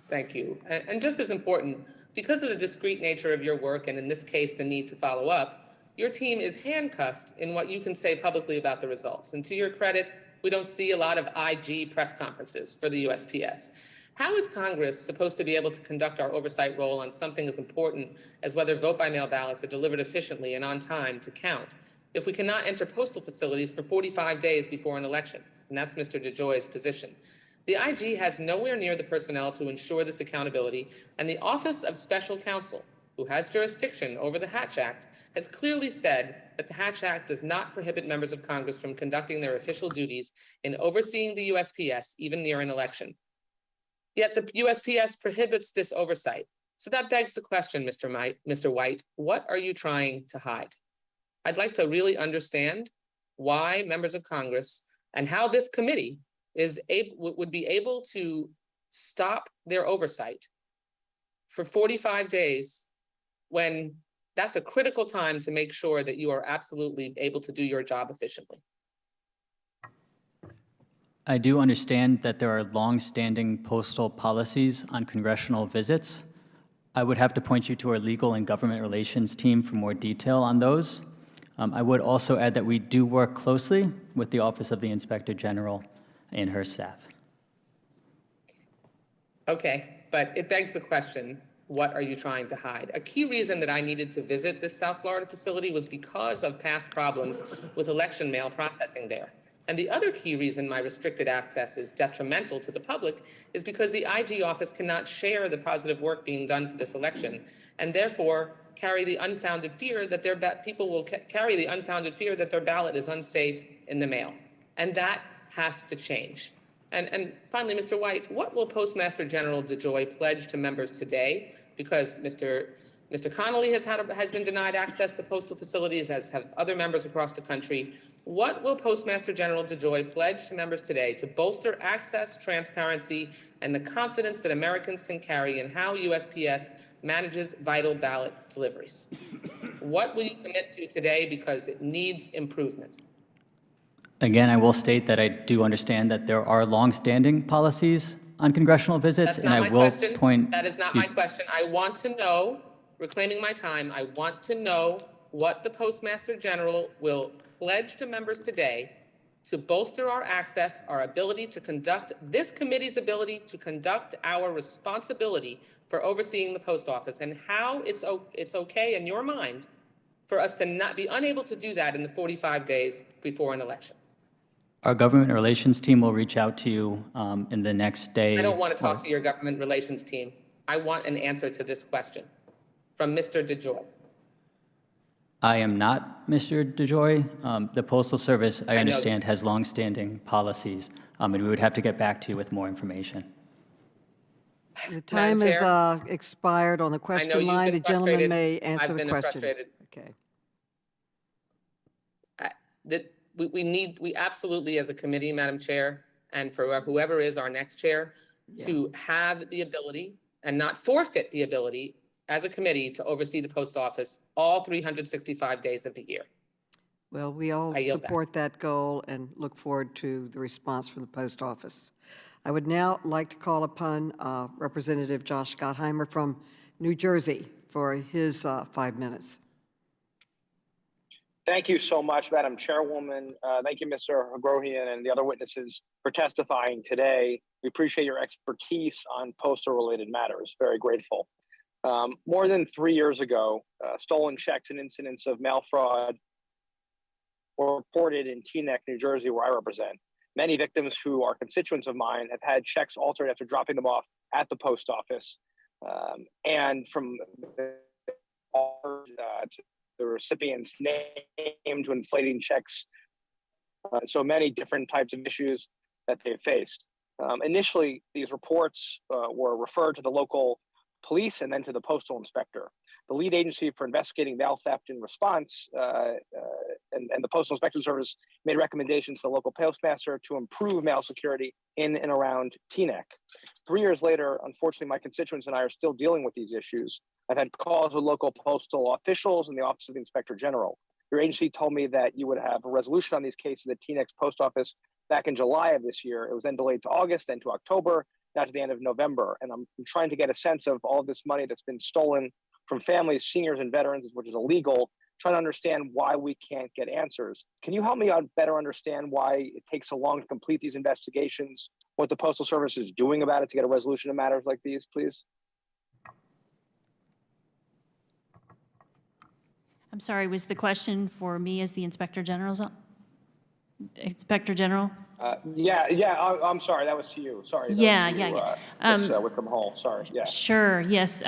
Thank you. And just as important, because of the discrete nature of your work, and in this case, the need to follow up, your team is handcuffed in what you can say publicly about the results. And to your credit, we don't see a lot of IG press conferences for the USPS. How is Congress supposed to be able to conduct our oversight role on something as important as whether vote-by-mail ballots are delivered efficiently and on time to count if we cannot enter postal facilities for 45 days before an election? And that's Mr. DeJoy's position. The IG has nowhere near the personnel to ensure this accountability, and the Office of Special Counsel, who has jurisdiction over the Hatch Act, has clearly said that the Hatch Act does not prohibit members of Congress from conducting their official duties in overseeing the USPS, even near an election. Yet the USPS prohibits this oversight. So that begs the question, Mr. White, what are you trying to hide? I'd like to really understand why members of Congress and how this committee would be able to stop their oversight for 45 days when that's a critical time to make sure that you are absolutely able to do your job efficiently. I do understand that there are long-standing postal policies on congressional visits. I would have to point you to our legal and government relations team for more detail on those. I would also add that we do work closely with the Office of the Inspector General and her staff. Okay, but it begs the question, what are you trying to hide? A key reason that I needed to visit this South Florida facility was because of past problems with election mail processing there. And the other key reason my restricted access is detrimental to the public is because the IG office cannot share the positive work being done for this election, and therefore carry the unfounded fear that people will carry the unfounded fear that their ballot is unsafe in the mail. And that has to change. And finally, Mr. White, what will Postmaster General DeJoy pledge to members today? Because Mr. Connolly has been denied access to postal facilities, as have other members across the country. What will Postmaster General DeJoy pledge to members today to bolster access, transparency, and the confidence that Americans can carry in how USPS manages vital ballot deliveries? What will you commit to today because it needs improvement? Again, I will state that I do understand that there are long-standing policies on congressional visits, That's and not I my will question. point. That is not my question. I want to know, reclaiming my time, I want to know what the Postmaster General will pledge to members today to bolster our access, our ability to conduct, this committee's ability to conduct our responsibility for overseeing the post office, and how it's okay in your mind for us to not be unable to do that in the 45 days before an election. Our government relations team will reach out to you in the next day. I don't want to talk to your government relations team. I want an answer to this question from Mr. DeJoy. I am not Mr. DeJoy. The Postal Service, I understand, has longstanding policies, and we would have to get back to you with more information. The time is expired on the question line. The gentleman may answer the question. Frustrated. Okay. We absolutely, as a committee, Madam Chair, and for whoever is our next chair, to have the ability and not forfeit the ability as a committee to oversee the post office all 365 days of the year. Well, we all support that goal and look forward to the response from the post office. I would now like to call upon Representative Josh Gottheimer from New Jersey for his 5 minutes. Thank you so much, Madam Chairwoman. Thank you, Mr. Hagrohian and the other witnesses for testifying today. We appreciate your expertise on postal-related matters. Very grateful. More than 3 years ago, stolen checks and incidents of mail fraud were reported in Teaneck, New Jersey, where I represent. Many victims who are constituents of mine have had checks altered after dropping them off at the post office. And from the recipient's name to inflating checks. So many different types of issues that they faced. Initially, these reports were referred to the local police and then to the postal inspector. The lead agency for investigating mail theft in response, and the Postal Inspection Service made recommendations to the local postmaster to improve mail security in and around Teaneck. 3 years later, unfortunately, my constituents and I are still dealing with these issues. I've had calls with local postal officials and the Office of the Inspector General. Your agency told me that you would have a resolution on these cases at Teaneck's post office back in July of this year. It was then delayed to August, then to October, now to the end of November. And I'm trying to get a sense of all of this money that's been stolen from families, seniors, and veterans, which is illegal, trying to understand why we can't get answers. Can you help me better understand why it takes so long to complete these investigations, what the Postal Service is doing about it to get a resolution to matters like these, please? I'm sorry, was the question for me as the Inspector General's? Inspector General? I'm sorry, that was to you. Sorry. Ms. Wickham Hall, sorry, yeah. Sure, yes.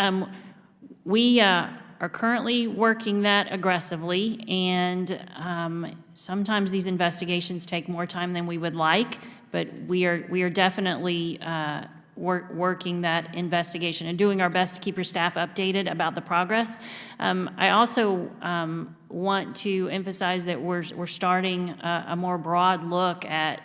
We are currently working that aggressively, and sometimes these investigations take more time than we would like, but we are definitely working that investigation and doing our best to keep your staff updated about the progress. I also want to emphasize that we're starting a more broad look at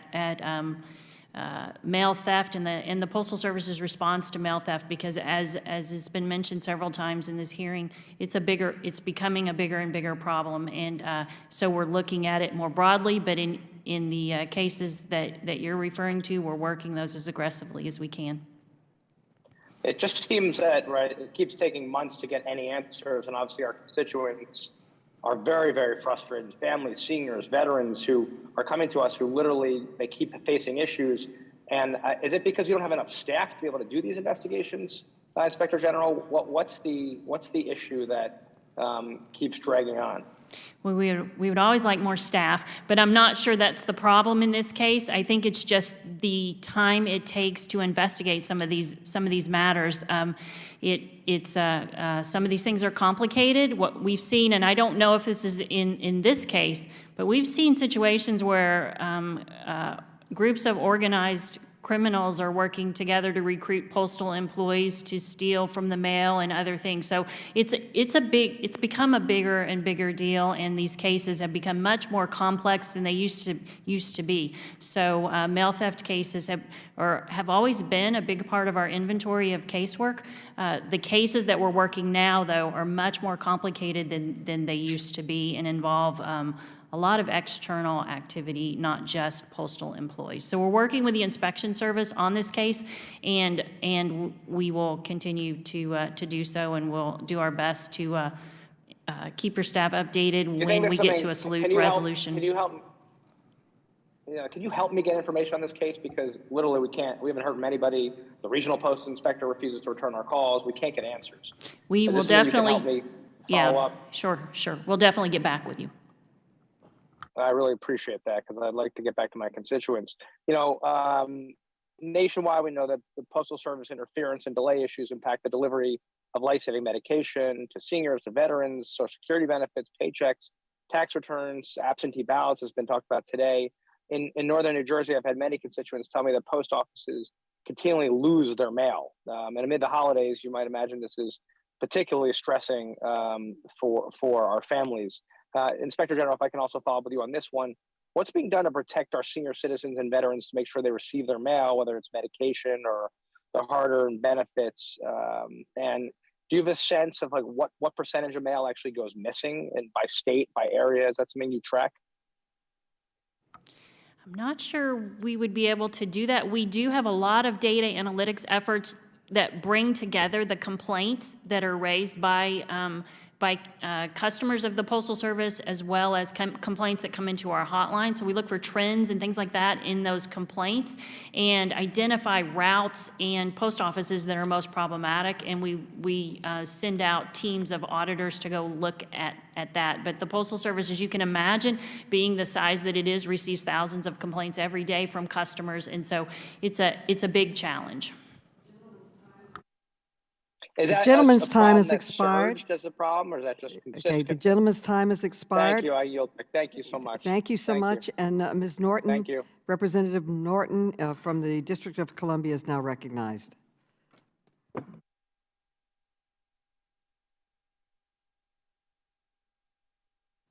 mail theft and the Postal Service's response to mail theft, because as has been mentioned several times in this hearing, it's becoming a bigger and bigger problem, and so we're looking at it more broadly. But in the cases that you're referring to, we're working those as aggressively as we can. It just seems that, right, it keeps taking months to get any answers, and obviously our constituents are very, very frustrated. Families, seniors, veterans who are coming to us who literally, they keep facing issues. And is it because you don't have enough staff to be able to do these investigations, Inspector General? What's the issue that keeps dragging on? Well, we would always like more staff, but I'm not sure that's the problem in this case. I think it's just the time it takes to investigate some of these matters. Some of these things are complicated. What we've seen, and I don't know if this is in this case, but we've seen situations where groups of organized criminals are working together to recruit postal employees to steal from the mail and other things. So it's become a bigger and bigger deal, and these cases have become much more complex than they used to be. So mail theft cases have always been a big part of our inventory of casework. The cases that we're working now, though, are much more complicated than they used to be and involve a lot of external activity, not just postal employees. So we're working with the inspection service on this case, and we will continue to do so, and we'll do our best to keep your staff updated when we get to a resolution. Can you help me get information on this case? Because literally we haven't heard from anybody. The regional post inspector refuses to return our calls. We can't get answers. We will definitely, sure. We'll definitely get back with you. I really appreciate that, because I'd like to get back to my constituents. Nationwide, we know that the Postal Service interference and delay issues impact the delivery of life-saving medication to seniors, to veterans, Social Security benefits, paychecks, tax returns, absentee ballots has been talked about today. In northern New Jersey, I've had many constituents tell me that post offices continually lose their mail. And amid the holidays, you might imagine this is particularly stressing for our families. Inspector General, if I can also follow up with you on this one, what's being done to protect our senior citizens and veterans to make sure they receive their mail, whether it's medication or the hard-earned benefits? And do you have a sense of what percentage of mail actually goes missing, and by state, by area? Is that something you track? I'm not sure we would be able to do that. We do have a lot of data analytics efforts that bring together the complaints that are raised by customers of the Postal Service, as well as complaints that come into our hotline. So we look for trends and things like that in those complaints and identify routes and post offices that are most problematic, and we send out teams of auditors to go look at that. But the Postal Service, as you can imagine, being the size that it is, receives thousands of complaints every day from customers, and so it's a big challenge. Is that the gentleman's a time has problem that's expired. surged as a problem, or is that just consistent? Okay, the gentleman's time has expired. Thank you. I yield. Thank you so much. Thank you so much. And Ms. Norton, Thank you. Representative Norton from the District of Columbia is now recognized.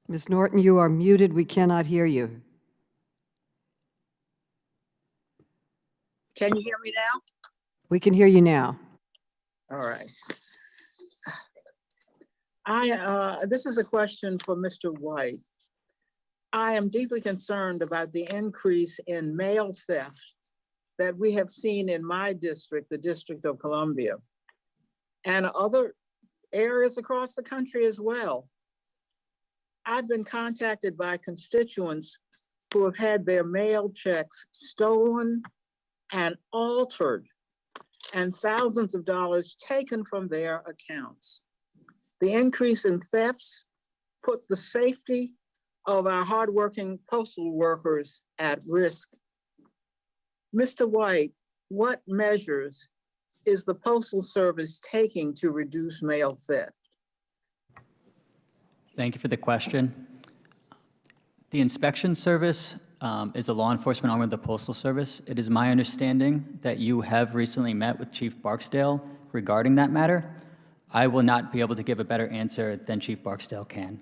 Ms. Norton, you are muted. We cannot hear you. Can you hear me now? We can hear you now. All right. This is a question for Mr. White. I am deeply concerned about the increase in mail theft that we have seen in my district, the District of Columbia, and other areas across the country as well. I've been contacted by constituents who have had their mail checks stolen and altered, and thousands of dollars taken from their accounts. The increase in thefts put the safety of our hardworking postal workers at risk. Mr. White, what measures is the Postal Service taking to reduce mail theft? Thank you for the question. The inspection service is a law enforcement arm of the Postal Service. It is my understanding that you have recently met with Chief Barksdale regarding that matter. I will not be able to give a better answer than Chief Barksdale can.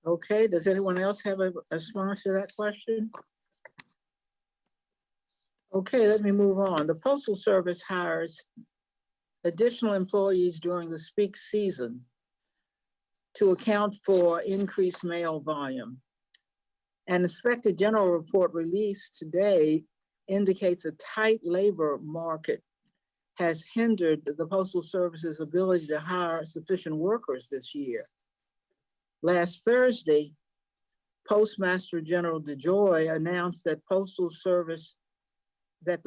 Okay, does anyone else have a response to that question? Okay, let me move on. The Postal Service hires additional employees during the peak season to account for increased mail volume. An Inspector General report released today indicates a tight labor market has hindered the Postal Service's ability to hire sufficient workers this year. Last Thursday, Postmaster General DeJoy announced that the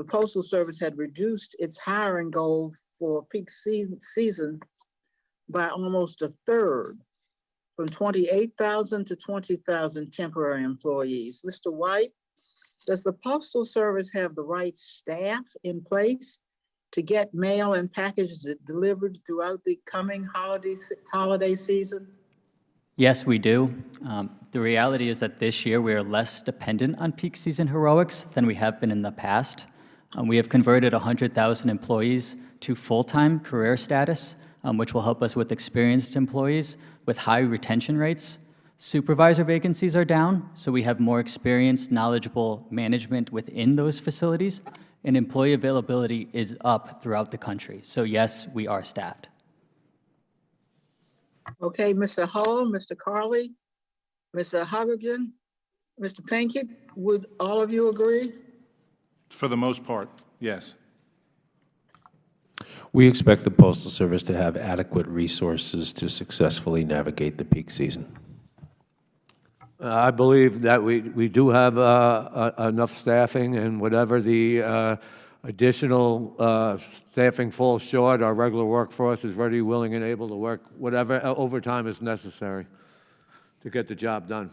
Postal Service had reduced its hiring goal for peak season by almost a third, from 28,000 to 20,000 temporary employees. Mr. White, does the Postal Service have the right staff in place to get mail and packages delivered throughout the coming holiday season? Yes, we do. The reality is that this year we are less dependent on peak season heroics than we have been in the past. We have converted 100,000 employees to full-time career status, which will help us with experienced employees with high retention rates. Supervisor vacancies are down, so we have more experienced, knowledgeable management within those facilities, and employee availability is up throughout the country. So yes, we are staffed. Okay, Mr. Hall, Mr. Carley, Mr. Hoggergen, Mr. Pinkett, would all of you agree? For the most part, yes. We expect the Postal Service to have adequate resources to successfully navigate the peak season. I believe that we do have enough staffing, and whatever the additional staffing falls short, our regular workforce is ready, willing, and able to work whatever overtime is necessary to get the job done.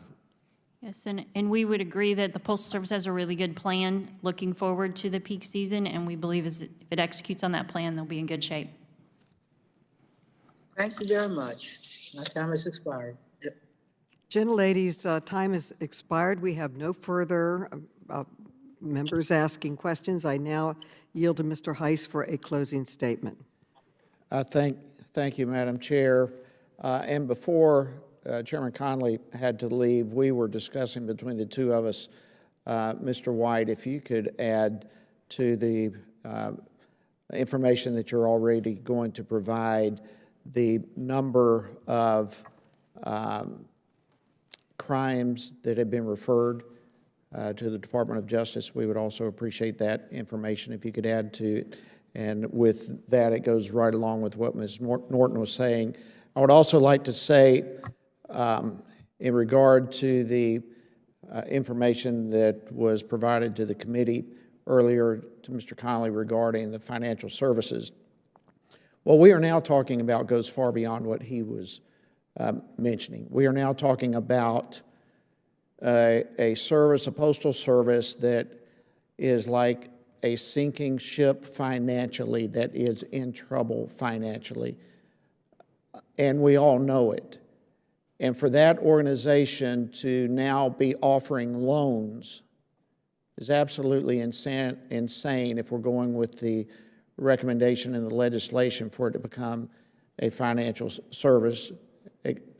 Yes, and we would agree that the Postal Service has a really good plan looking forward to the peak season, and we believe if it executes on that plan, they'll be in good shape. Thank you very much. My time has expired. Gentlelady's time has expired. We have no further members asking questions. I now yield to Mr. Heiss for a closing statement. Thank you, Madam Chair. And before Chairman Conley had to leave, we were discussing between the two of us, Mr. White, if you could add to the information that you're already going to provide the number of crimes that have been referred to the Department of Justice. We would also appreciate that information if you could add to it. And with that, it goes right along with what Ms. Norton was saying. I would also like to say, in regard to the information that was provided to the committee earlier to Mr. Connolly regarding the financial services, what we are now talking about goes far beyond what he was mentioning. We are now talking about a service, a postal service that is like a sinking ship financially, that is in trouble financially, and we all know it. And for that organization to now be offering loans is absolutely insane if we're going with the recommendation in the legislation for it to become a financial service,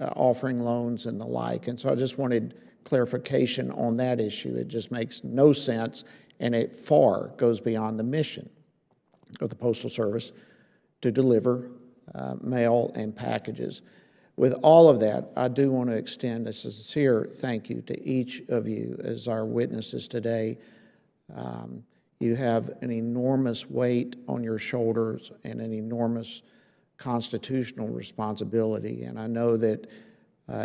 offering loans and the like. And so I just wanted clarification on that issue. It just makes no sense, and it far goes beyond the mission of the Postal Service to deliver mail and packages. With all of that, I do want to extend a sincere thank you to each of you as our witnesses today. You have an enormous weight on your shoulders and an enormous constitutional responsibility, and I know that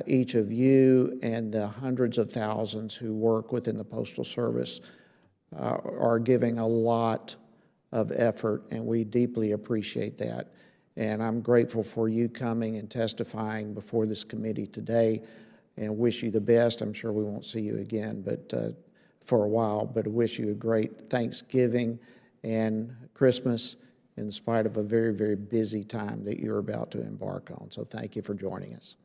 each of you and the hundreds of thousands who work within the Postal Service are giving a lot of effort, and we deeply appreciate that. And I'm grateful for you coming and testifying before this committee today, and wish you the best. I'm sure we won't see you again for a while, but I wish you a great Thanksgiving and Christmas in spite of a very, very busy time that you're about to embark on. So thank you for joining us.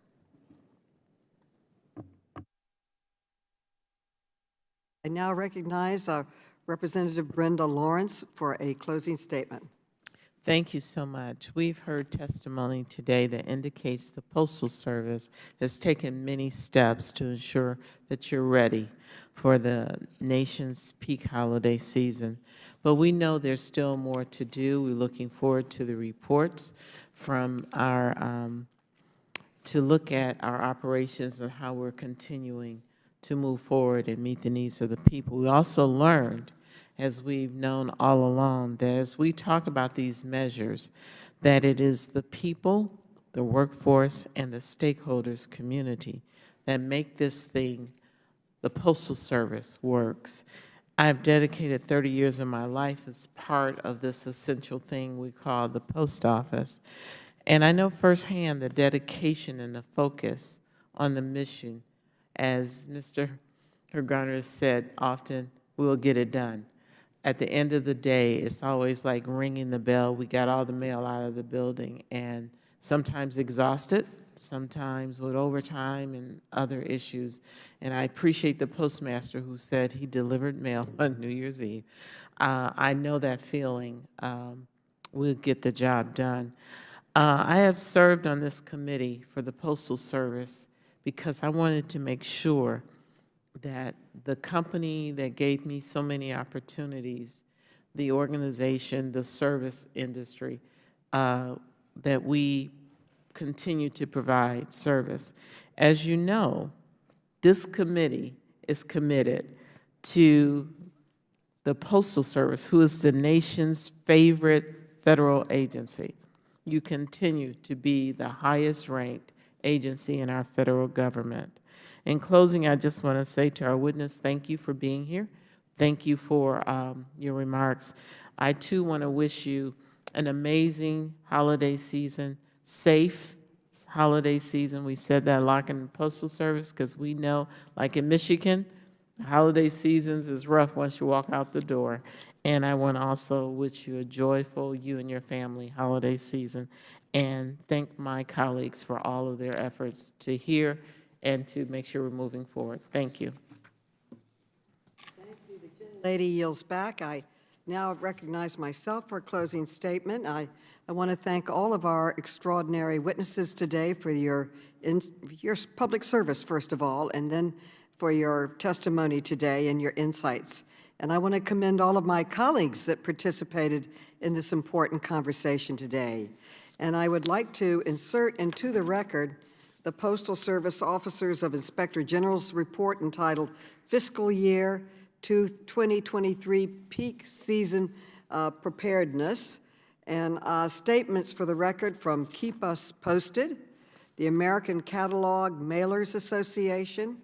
I now recognize Representative Brenda Lawrence for a closing statement. Thank you so much. We've heard testimony today that indicates the Postal Service has taken many steps to ensure that you're ready for the nation's peak holiday season. But we know there's still more to do. We're looking forward to the reports from our, to look at our operations and how we're continuing to move forward and meet the needs of the people. We also learned, as we've known all along, that as we talk about these measures, that it is the people, the workforce, and the stakeholders community that make this thing, the Postal Service, works. I've dedicated 30 years of my life as part of this essential thing we call the post office. And I know firsthand the dedication and the focus on the mission. As Mr. Hergarner said often, we'll get it done. At the end of the day, it's always like ringing the bell. We got all the mail out of the building, and sometimes exhausted, sometimes with overtime and other issues. And I appreciate the postmaster who said he delivered mail on New Year's Eve. I know that feeling. We'll get the job done. I have served on this committee for the Postal Service because I wanted to make sure that the company that gave me so many opportunities, the organization, the service industry, that we continue to provide service. As you know, this committee is committed to the Postal Service, who is the nation's favorite federal agency. You continue to be the highest ranked agency in our federal government. In closing, I just want to say to our witness, thank you for being here. Thank you for your remarks. I too want to wish you an amazing holiday season, safe holiday season. We said that a lot in the Postal Service because we know, like in Michigan, holiday seasons is rough once you walk out the door. And I want to also wish you a joyful, you and your family, holiday season, and thank my colleagues for all of their efforts to hear and to make sure we're moving forward. Thank you. Thank you. The lady yields back. I now recognize myself for a closing statement. I want to thank all of our extraordinary witnesses today for your public service, first of all, and then for your testimony today and your insights. And I want to commend all of my colleagues that participated in this important conversation today. And I would like to insert into the record the Postal Service Officers of Inspector General's report entitled Fiscal Year 2023 Peak Season Preparedness, and statements for the record from Keep Us Posted, the American Catalog Mailers Association,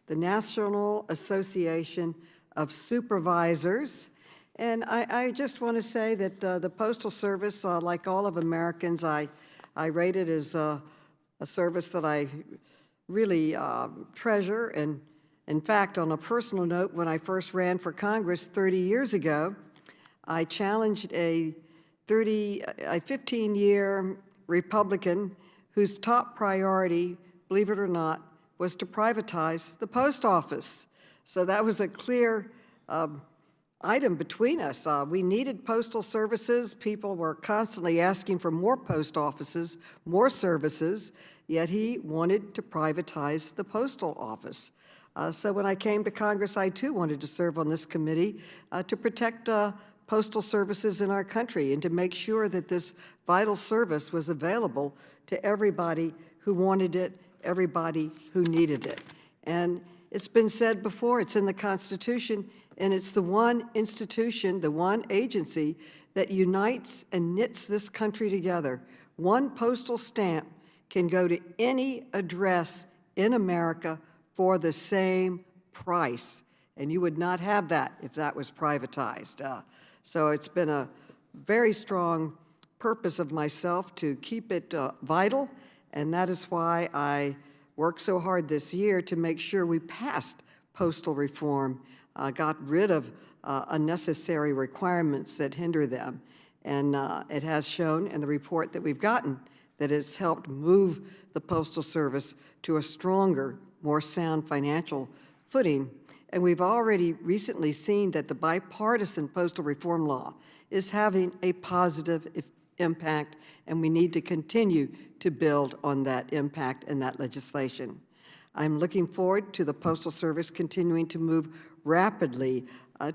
the National Association of Supervisors. And I just want to say that the Postal Service, like all of Americans, I rate it as a service that I really treasure. And in fact, on a personal note, when I first ran for Congress 30 years ago, I challenged a 15-year Republican whose top priority, believe it or not, was to privatize the post office. So that was a clear item between us. We needed postal services. People were constantly asking for more post offices, more services, yet he wanted to privatize the postal office. So when I came to Congress, I too wanted to serve on this committee to protect postal services in our country and to make sure that this vital service was available to everybody who wanted it, everybody who needed it. And it's been said before, it's in the Constitution, and it's the one institution, the one agency that unites and knits this country together. One postal stamp can go to any address in America for the same price, and you would not have that if that was privatized. So it's been a very strong purpose of myself to keep it vital, and that is why I worked so hard this year to make sure we passed postal reform, got rid of unnecessary requirements that hinder them. And it has shown in the report that we've gotten that it's helped move the Postal Service to a stronger, more sound financial footing. And we've already recently seen that the bipartisan postal reform law is having a positive impact, and we need to continue to build on that impact and that legislation. I'm looking forward to the Postal Service continuing to move rapidly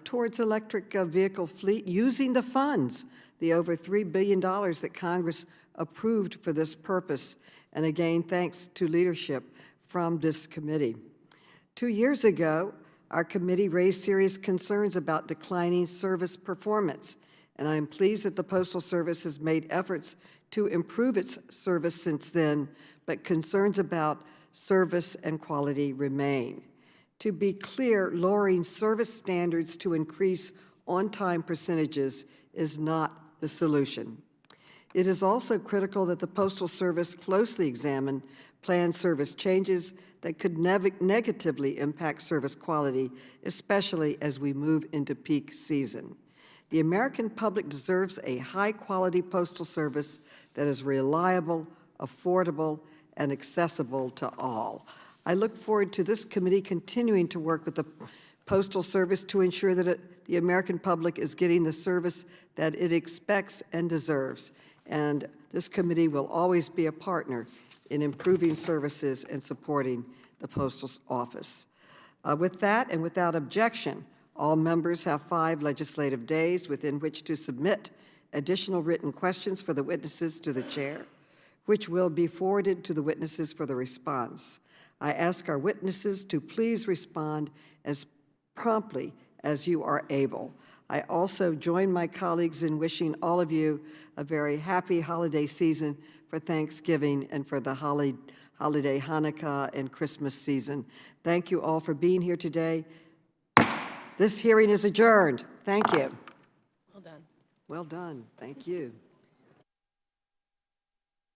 towards electric vehicle fleet using the funds, the over $3 billion that Congress approved for this purpose. And again, thanks to leadership from this committee. 2 years ago, our committee raised serious concerns about declining service performance, and I am pleased that the Postal Service has made efforts to improve its service since then, but concerns about service and quality remain. To be clear, lowering service standards to increase on-time percentages is not the solution. It is also critical that the Postal Service closely examine planned service changes that could negatively impact service quality, especially as we move into peak season. The American public deserves a high-quality postal service that is reliable, affordable, and accessible to all. I look forward to this committee continuing to work with the Postal Service to ensure that the American public is getting the service that it expects and deserves. And this committee will always be a partner in improving services and supporting the Postal Office. With that and without objection, all members have 5 legislative days within which to submit additional written questions for the witnesses to the chair, which will be forwarded to the witnesses for the response. I ask our witnesses to please respond as promptly as you are able. I also join my colleagues in wishing all of you a very happy holiday season for Thanksgiving and for the holiday Hanukkah and Christmas season. Thank you all for being here today. This hearing is adjourned. Thank you. Well done. Well done. Thank you.